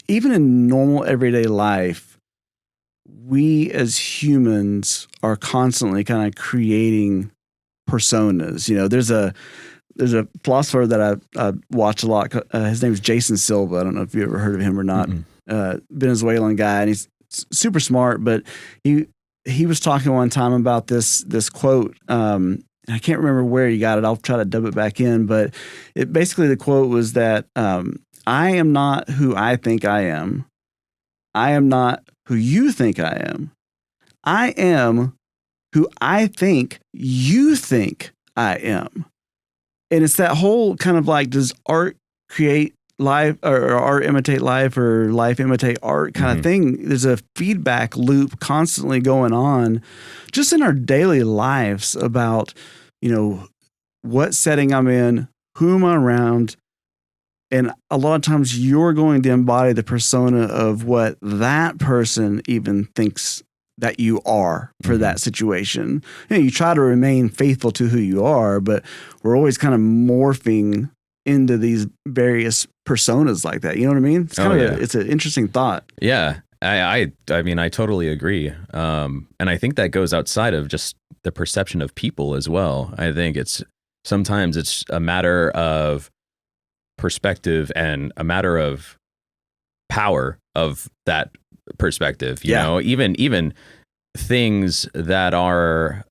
even in normal everyday life, we as humans are constantly kind of creating personas. There's a philosopher that I watch a lot. His name is Jason Silva. I don't know if you ever heard of him or not. Venezuelan guy, and he's super smart. But he was talking one time about this quote. I can't remember where he got it. I'll try to dub it back in. But basically the quote was that I am not who I think I am. I am not who you think I am. I am who I think you think I am. And it's that whole kind of like, does art create life, or art imitate life, or life imitate art kind of thing? There's a feedback loop constantly going on just in our daily lives about, what setting I'm in, who am I around. And a lot of times you're going to embody the persona of what that person even thinks that you are for that situation. You try to remain faithful to who you are, but we're always kind of morphing into these various personas like that. You know what I mean? It's kind of it's an interesting thought. Yeah. I mean, I totally agree. And I think that goes outside of just the perception of people as well. I think sometimes it's a matter of perspective and a matter of power of that perspective, you know, even things that are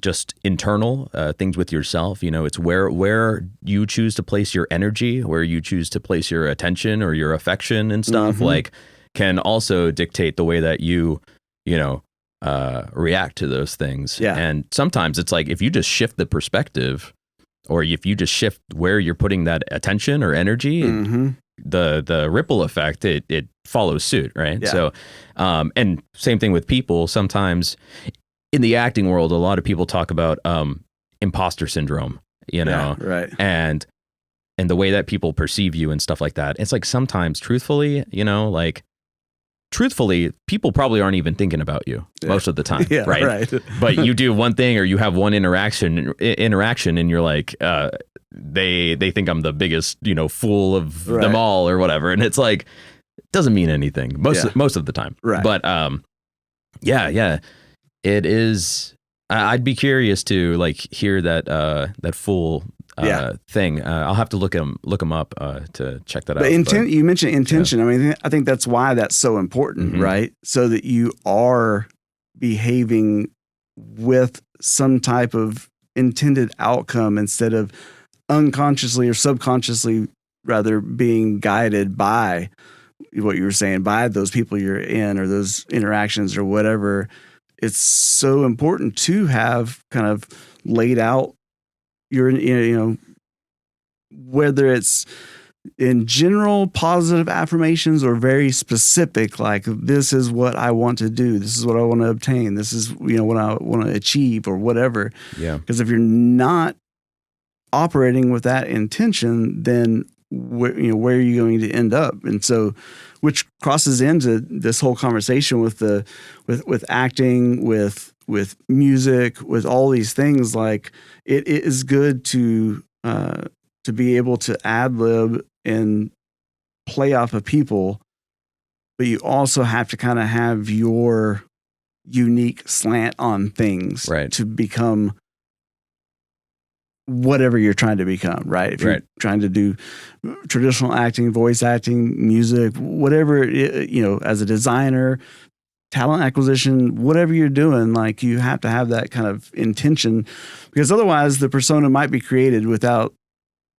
just internal, things with yourself, it's where you choose to place your energy, where you choose to place your attention or your affection and stuff, like, can also dictate the way that you react to those things. And sometimes it's like, if you just shift the perspective, or if you just shift where you're putting that attention or energy, the ripple effect, it follows suit, right? So, and same thing with people. Sometimes in the acting world, a lot of people talk about imposter syndrome, right. And the way that people perceive you and stuff like that. It's like, sometimes truthfully, people probably aren't even thinking about you most of the time, right? But you do one thing, or you have one interaction, and you're like, they think I'm the biggest, fool of them all, or whatever. And it's like, it doesn't mean anything most of the time. Right. But it is. I'd be curious to hear that full thing. I'll have to look them up to check that out. But you mentioned intention. I mean, I think that's why that's so important, right? So that you are behaving with some type of intended outcome, instead of unconsciously or subconsciously, rather, being guided by what you were saying, by those people you're in, or those interactions, or whatever. It's so important to have kind of laid out your, whether it's in general positive affirmations, or very specific, like, this is what I want to do, this is what I want to obtain, this is what I want to achieve, or whatever. Because if you're not operating with that intention, then where are you going to end up? And so, which crosses into this whole conversation with acting, with music, with all these things. Like, it is good to be able to ad lib and play off of people, but you also have to kind of have your unique slant on things, to become whatever you're trying to become, right? If you're trying to do traditional acting, voice acting, music, whatever, as a designer, talent acquisition, whatever you're doing, like you have to have that kind of intention, because otherwise the persona might be created without.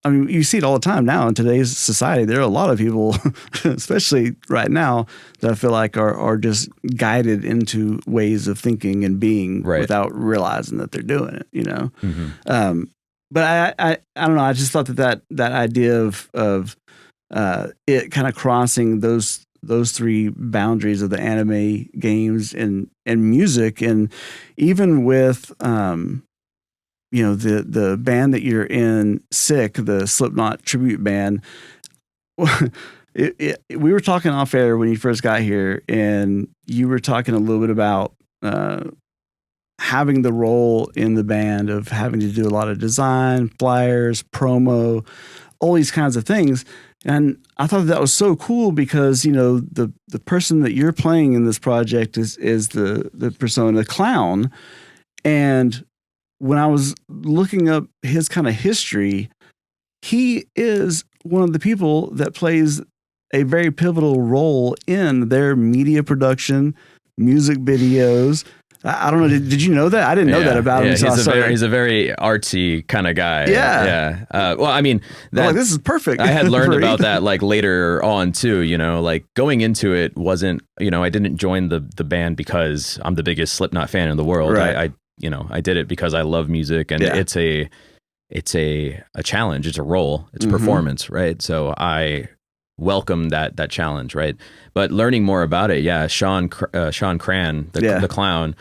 I mean, you see it all the time now in today's society. There are a lot of people, especially right now, that I feel like are just guided into ways of thinking and being without realizing that they're doing it, you know? Mm-hmm. But I don't know. I just thought that idea of it kind of crossing those three boundaries of the anime, games, and music, and even with, you know, the band that you're in, Sick, the Slipknot tribute band. We were talking off air when you first got here, and you were talking a little bit about having the role in the band of having to do a lot of design, flyers, promo, all these kinds of things. And I thought that was so cool because, you know, the person that you're playing in this project is the persona Clown. And when I was looking up his kind of history, he is one of the people that plays a very pivotal role in their media production, music videos. I don't know. Did you know that? I didn't know that about him. He's a very artsy kind of guy. Yeah. Well, I mean, this is perfect. I had learned about that like later on too, you know, like going into it wasn't, you know, I didn't join the band because I'm the biggest Slipknot fan in the world. Right. I did it because I love music, and it's a challenge. It's a role. It's performance, right? So I welcome that challenge, right? But learning more about it, Sean Cran, the Clown,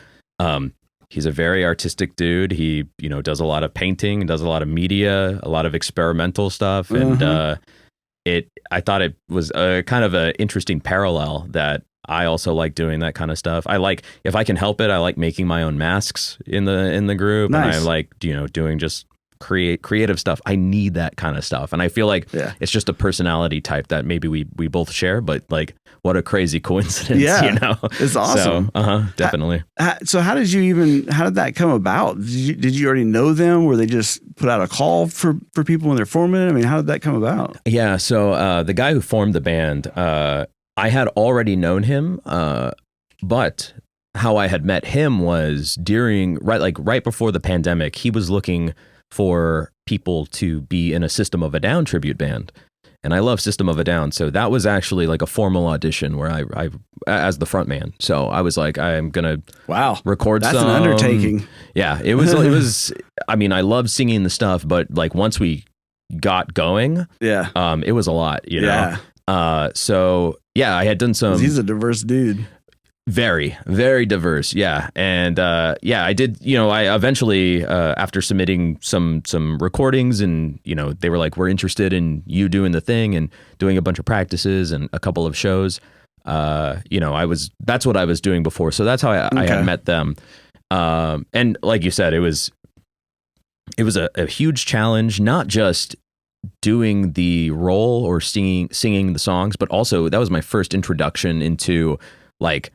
he's a very artistic dude. He, you know, does a lot of painting, does a lot of media, a lot of experimental stuff, and I thought it was a kind of an interesting parallel that I also like doing that kind of stuff. I like, if I can help it, I like making my own masks in the group. Nice. And I like, you know, doing just creative stuff. I need that kind of stuff. And I feel like it's just a personality type that maybe we both share, but like, what a crazy coincidence, you know? It's awesome. So, definitely. So how did that come about? Did you already know them? Were they just put out a call for people when they're forming it? I mean, how did that come about? Yeah. So, the guy who formed the band, I had already known him, but how I had met him was right before the pandemic. He was looking for people to be in a System of a Down tribute band, and I love System of a Down, so that was actually like a formal audition where I as the front man. So I was like, I'm gonna record. That's an undertaking. Yeah, it was. I mean, I loved singing the stuff, but like once we got going, it was a lot, you know. So I had done some. He's a diverse dude. Very, very diverse. Yeah. And, I did, you know, I eventually, after submitting some recordings, and, you know, they were like, we're interested in you doing the thing, and doing a bunch of practices and a couple of shows. You know, that's what I was doing before. So that's how I had met them. And like you said, it was a huge challenge, not just doing the role or singing the songs, but also that was my first introduction into like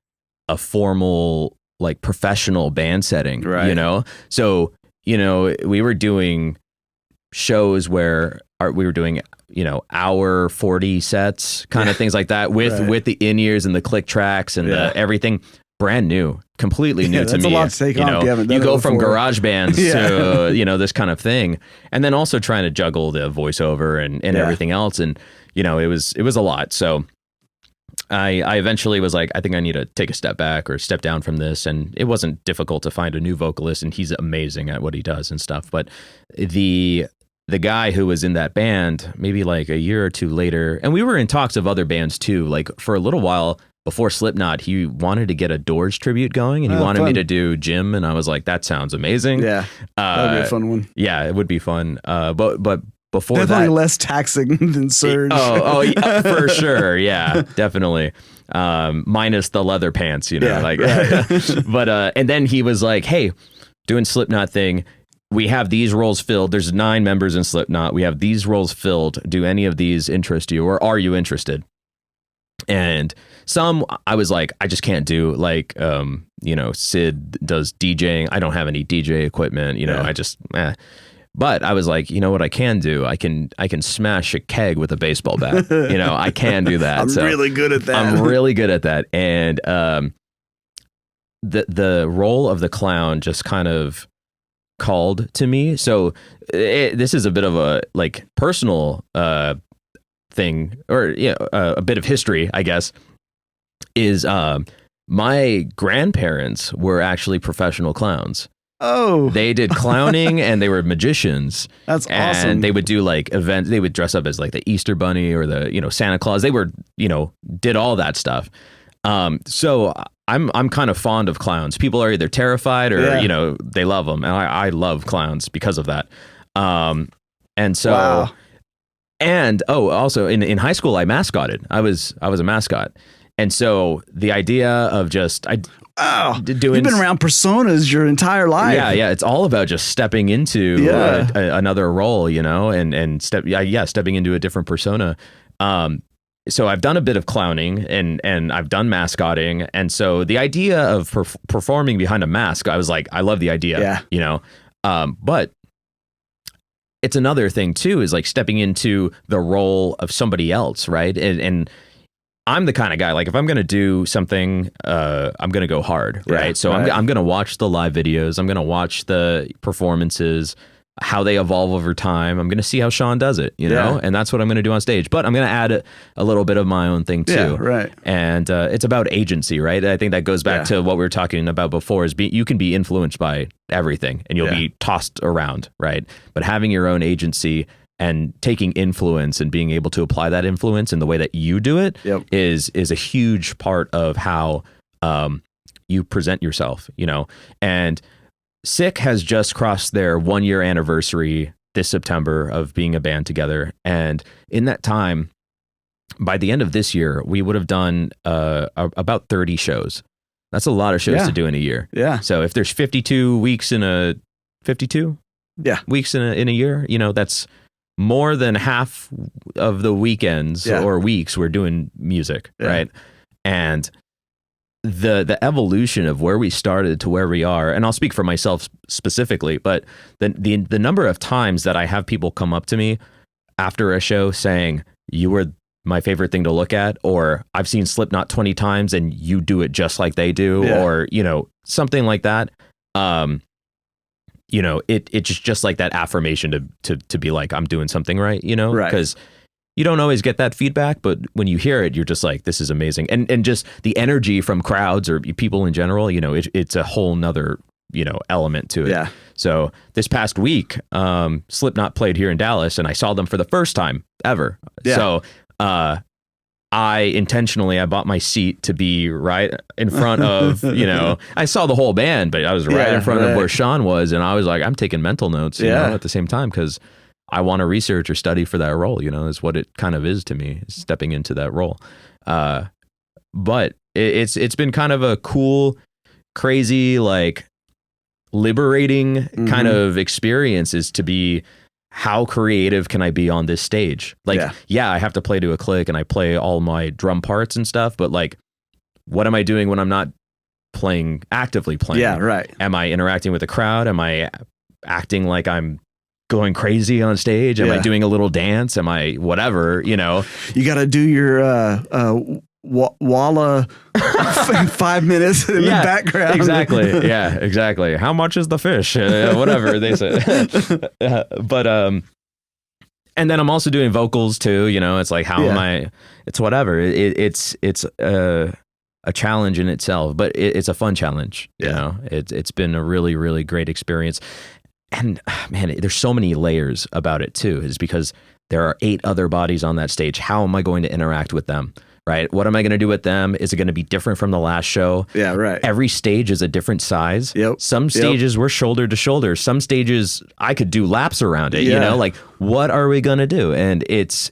a formal, like professional band setting, you know? So, you know, we were doing shows where we were doing, you know, hour 40 sets, kind of things like that with the in-ears and the click tracks and the everything. Brand new, completely new to me. A lot to take off. You go from garage bands to, you know, this kind of thing. And then also trying to juggle the voiceover and everything else. And, you know, it was a lot. So I eventually was like, I think I need to take a step back or step down from this. And it wasn't difficult to find a new vocalist, and he's amazing at what he does and stuff. But the guy who was in that band, maybe like a year or two later, and we were in talks of other bands too, like for a little while before Slipknot, he wanted to get a Doors tribute going, and he wanted me to do Jim, and I was like, that sounds amazing. Yeah, that'd be a fun one. Yeah, it would be fun. But before definitely less taxing than Surge. Yeah, for sure. Yeah, definitely. Minus the leather pants, you know, but and then he was like, hey, doing Slipknot thing. We have these roles filled. There's 9 members in Slipknot. We have these roles filled. Do any of these interest you, or are you interested? And some I was like, I just can't do, like, you know, Sid does DJing. I don't have any DJ equipment, you know, I just, But I was like, you know what I can do? I can smash a keg with a baseball bat. You know, I can do that. I'm really good at that. I'm really good at that. And the role of the clown just kind of called to me. So this is a bit of a like personal thing, or a bit of history, I guess. Is my grandparents were actually professional clowns. Oh, they did clowning and they were magicians. That's and awesome. They would do like events. They would dress up as like the Easter Bunny or the Santa Claus. They were did all that stuff. So I'm kind of fond of clowns. People are either terrified or they love them, and I love clowns because of that. And so, wow. And also in high school I mascotted. I was a mascot, and so the idea of just you've been around personas your entire life. Yeah. It's all about just stepping into another role, and stepping into a different persona. So I've done a bit of clowning and I've done mascotting. And so the idea of performing behind a mask, I was like, I love the idea, but it's another thing too, is like stepping into the role of somebody else. Right. And I'm the kind of guy, like if I'm going to do something, I'm going to go hard. Right. So right. I'm going to watch the live videos. I'm going to watch the performances, how they evolve over time. I'm going to see how Sean does it, and that's what I'm going to do on stage. But I'm going to add a little bit of my own thing too. Yeah, right. And it's about agency, right? I think that goes back to what we were talking about before, is you can be influenced by everything and you'll be tossed around, right? But having your own agency and taking influence and being able to apply that influence in the way that you do it is a huge part of how you present yourself, and Sick has just crossed their 1-year anniversary this September of being a band together. And in that time, by the end of this year, we would have done about 30 shows. That's a lot of shows to do in a year. Yeah. So if there's 52 weeks in a 52 weeks in a year, that's more than half of the weekends or weeks we're doing music, right? And the evolution of where we started to where we are, and I'll speak for myself specifically, but the number of times that I have people come up to me after a show saying, you were my favorite thing to look at, or I've seen Slipknot 20 times and you do it just like they do, or something like that. It's just like that affirmation to be like, I'm doing something right, because you don't always get that feedback, but when you hear it, you're just like, this is amazing. And just the energy from crowds or people in general, it's a whole nother, element to it. Yeah. So this past week, Slipknot played here in Dallas and I saw them for the first time ever. Yeah. So, I bought my seat to be right in front of, I saw the whole band, but I was right in front of where Sean was. And I was like, I'm taking mental notes, at the same time, because I want to research or study for that role, is what it kind of is to me, stepping into that role. But it's been kind of a cool, crazy, like liberating kind of experience, is to be, how creative can I be on this stage? Like, I have to play to a click and I play all my drum parts and stuff, but like, what am I doing when I'm not actively playing? Yeah, right. Am I interacting with the crowd? Am I acting like I'm going crazy on stage? Am I doing a little dance? Am I whatever, You got to do your Walla 5 minutes in the background. Exactly. Yeah, exactly. How much is the fish? Whatever they say. But and then I'm also doing vocals too. It's like, how am I? It's whatever. It's a challenge in itself, but it's a fun challenge. It's been a really, really great experience. And man, there's so many layers about it too, is because there are 8 other bodies on that stage. How am I going to interact with them? Right? What am I going to do with them? Is it going to be different from the last show? Yeah, right. Every stage is a different size. Yep. Some stages we're shoulder to shoulder. Some stages I could do laps around it, like what are we going to do? And it's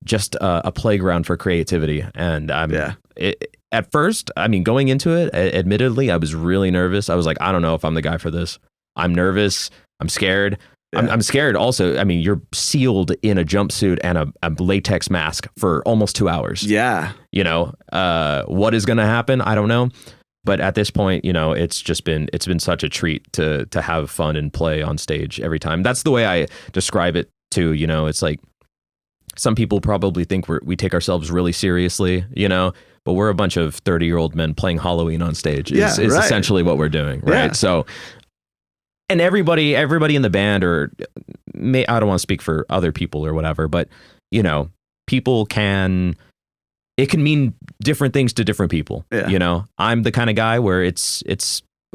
just a playground for creativity. And at first, going into it, admittedly, I was really nervous. I was like, I don't know if I'm the guy for this. I'm nervous. I'm scared. Yeah. I'm scared also. You're sealed in a jumpsuit and a latex mask for almost 2 hours. Yeah. What is going to happen? I don't know. But at this point, it's been such a treat to have fun and play on stage every time. That's the way I describe it too. It's like, some people probably think we take ourselves really seriously, but we're a bunch of 30-year-old men playing Halloween on stage is right. essentially what we're doing, right? Yeah. So, and everybody in the band, or I don't want to speak for other people or whatever, but people it can mean different things to different people. Yeah. I'm the kind of guy where it's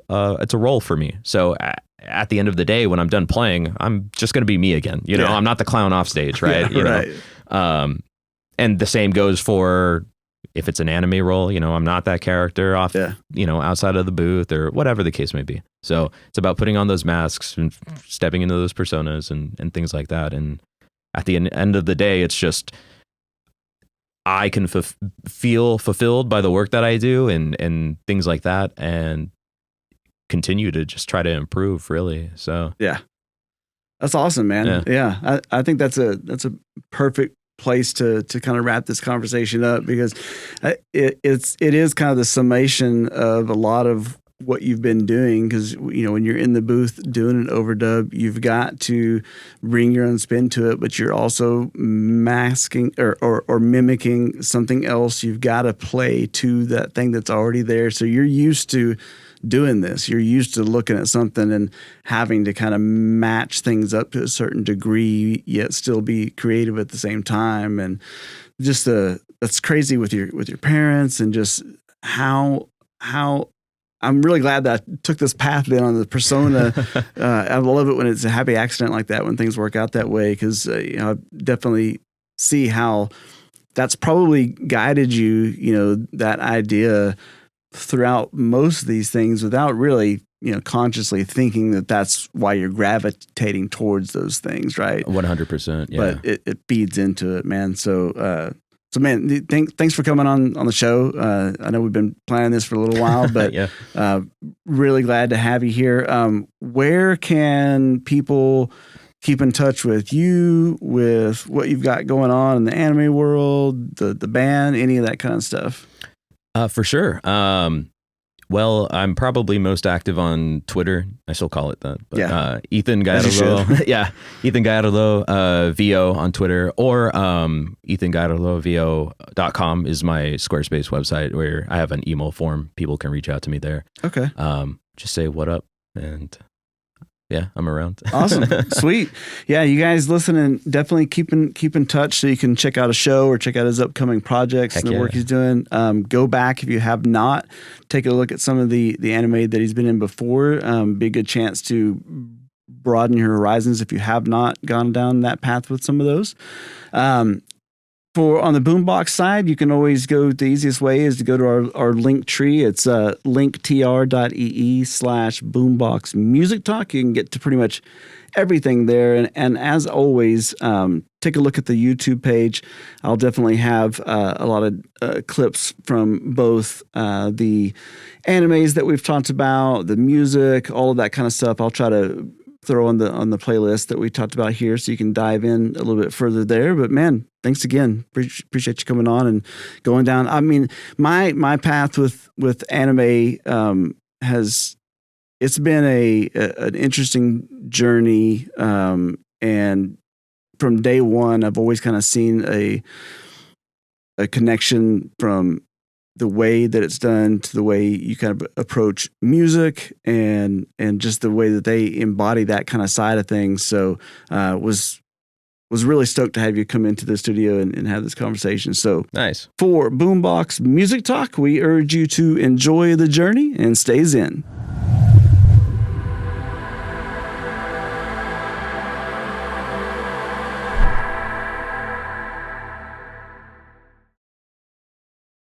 a role for me. So at the end of the day, when I'm done playing, I'm just going to be me again. I'm not the clown off stage, right? Right. And the same goes for if it's an anime role. I'm not that character off, outside of the booth or whatever the case may be. So it's about putting on those masks and stepping into those personas and things like that. And at the end of the day, it's just I can feel fulfilled by the work that I do and things like that, and continue to just try to improve, really. So yeah, that's awesome, man. Yeah. I think that's a perfect place to kind of wrap this conversation up, because it is kind of the summation of a lot of what you've been doing, because when you're in the booth doing an overdub, you've got to bring your own spin to it, but you're also masking or mimicking something else. You've got to play to that thing that's already there. So you're used to doing this. You're used to looking at something and having to kind of match things up to a certain degree, yet still be creative at the same time. And just that's crazy with your parents, and just how I'm really glad that I took this path then on the persona. I love it when it's a happy accident like that, when things work out that way, because I definitely see how that's probably guided you, that idea throughout most of these things without really, consciously thinking that that's why you're gravitating towards those things, right? 100%. Yeah. But it feeds into it, man. So man, thanks for coming on the show. I know we've been planning this for a little while, but really glad to have you here. Where can people keep in touch with you, with what you've got going on in the anime world, the band, any of that kind of stuff? For sure. Well, I'm probably most active on Twitter. I still call it that. But, Ethan Gallardo. Ethan Gallardo, VO on Twitter, or ethangallardovo.com is my Squarespace website, where I have an email form. People can reach out to me there. Okay. Just say what up, and I'm around. Awesome. Sweet. Yeah, you guys listening, definitely keep in touch so you can check out a show or check out his upcoming projects and the work he's doing. Go back if you have not. Take a look at some of the anime that he's been in before. Be a good chance to broaden your horizons if you have not gone down that path with some of those. On the Boombox side, you can always go, the easiest way is to go to our link tree. It's linktr.ee/Boombox Music Talk. You can get to pretty much everything there. And as always, take a look at the YouTube page. I'll definitely have a lot of clips from both the animes that we've talked about, the music, all of that kind of stuff. I'll try to throw on the playlist that we talked about here, so you can dive in a little bit further there. But man, thanks again. Appreciate you coming on and going down. I mean, my path with anime it's been an interesting journey, and from day one, I've always kind of seen a connection from the way that it's done to the way you kind of approach music, and just the way that they embody that kind of side of things. So was really stoked to have you come into the studio and have this conversation. So nice. For Boombox Music Talk, we urge you to enjoy the journey and stay zen.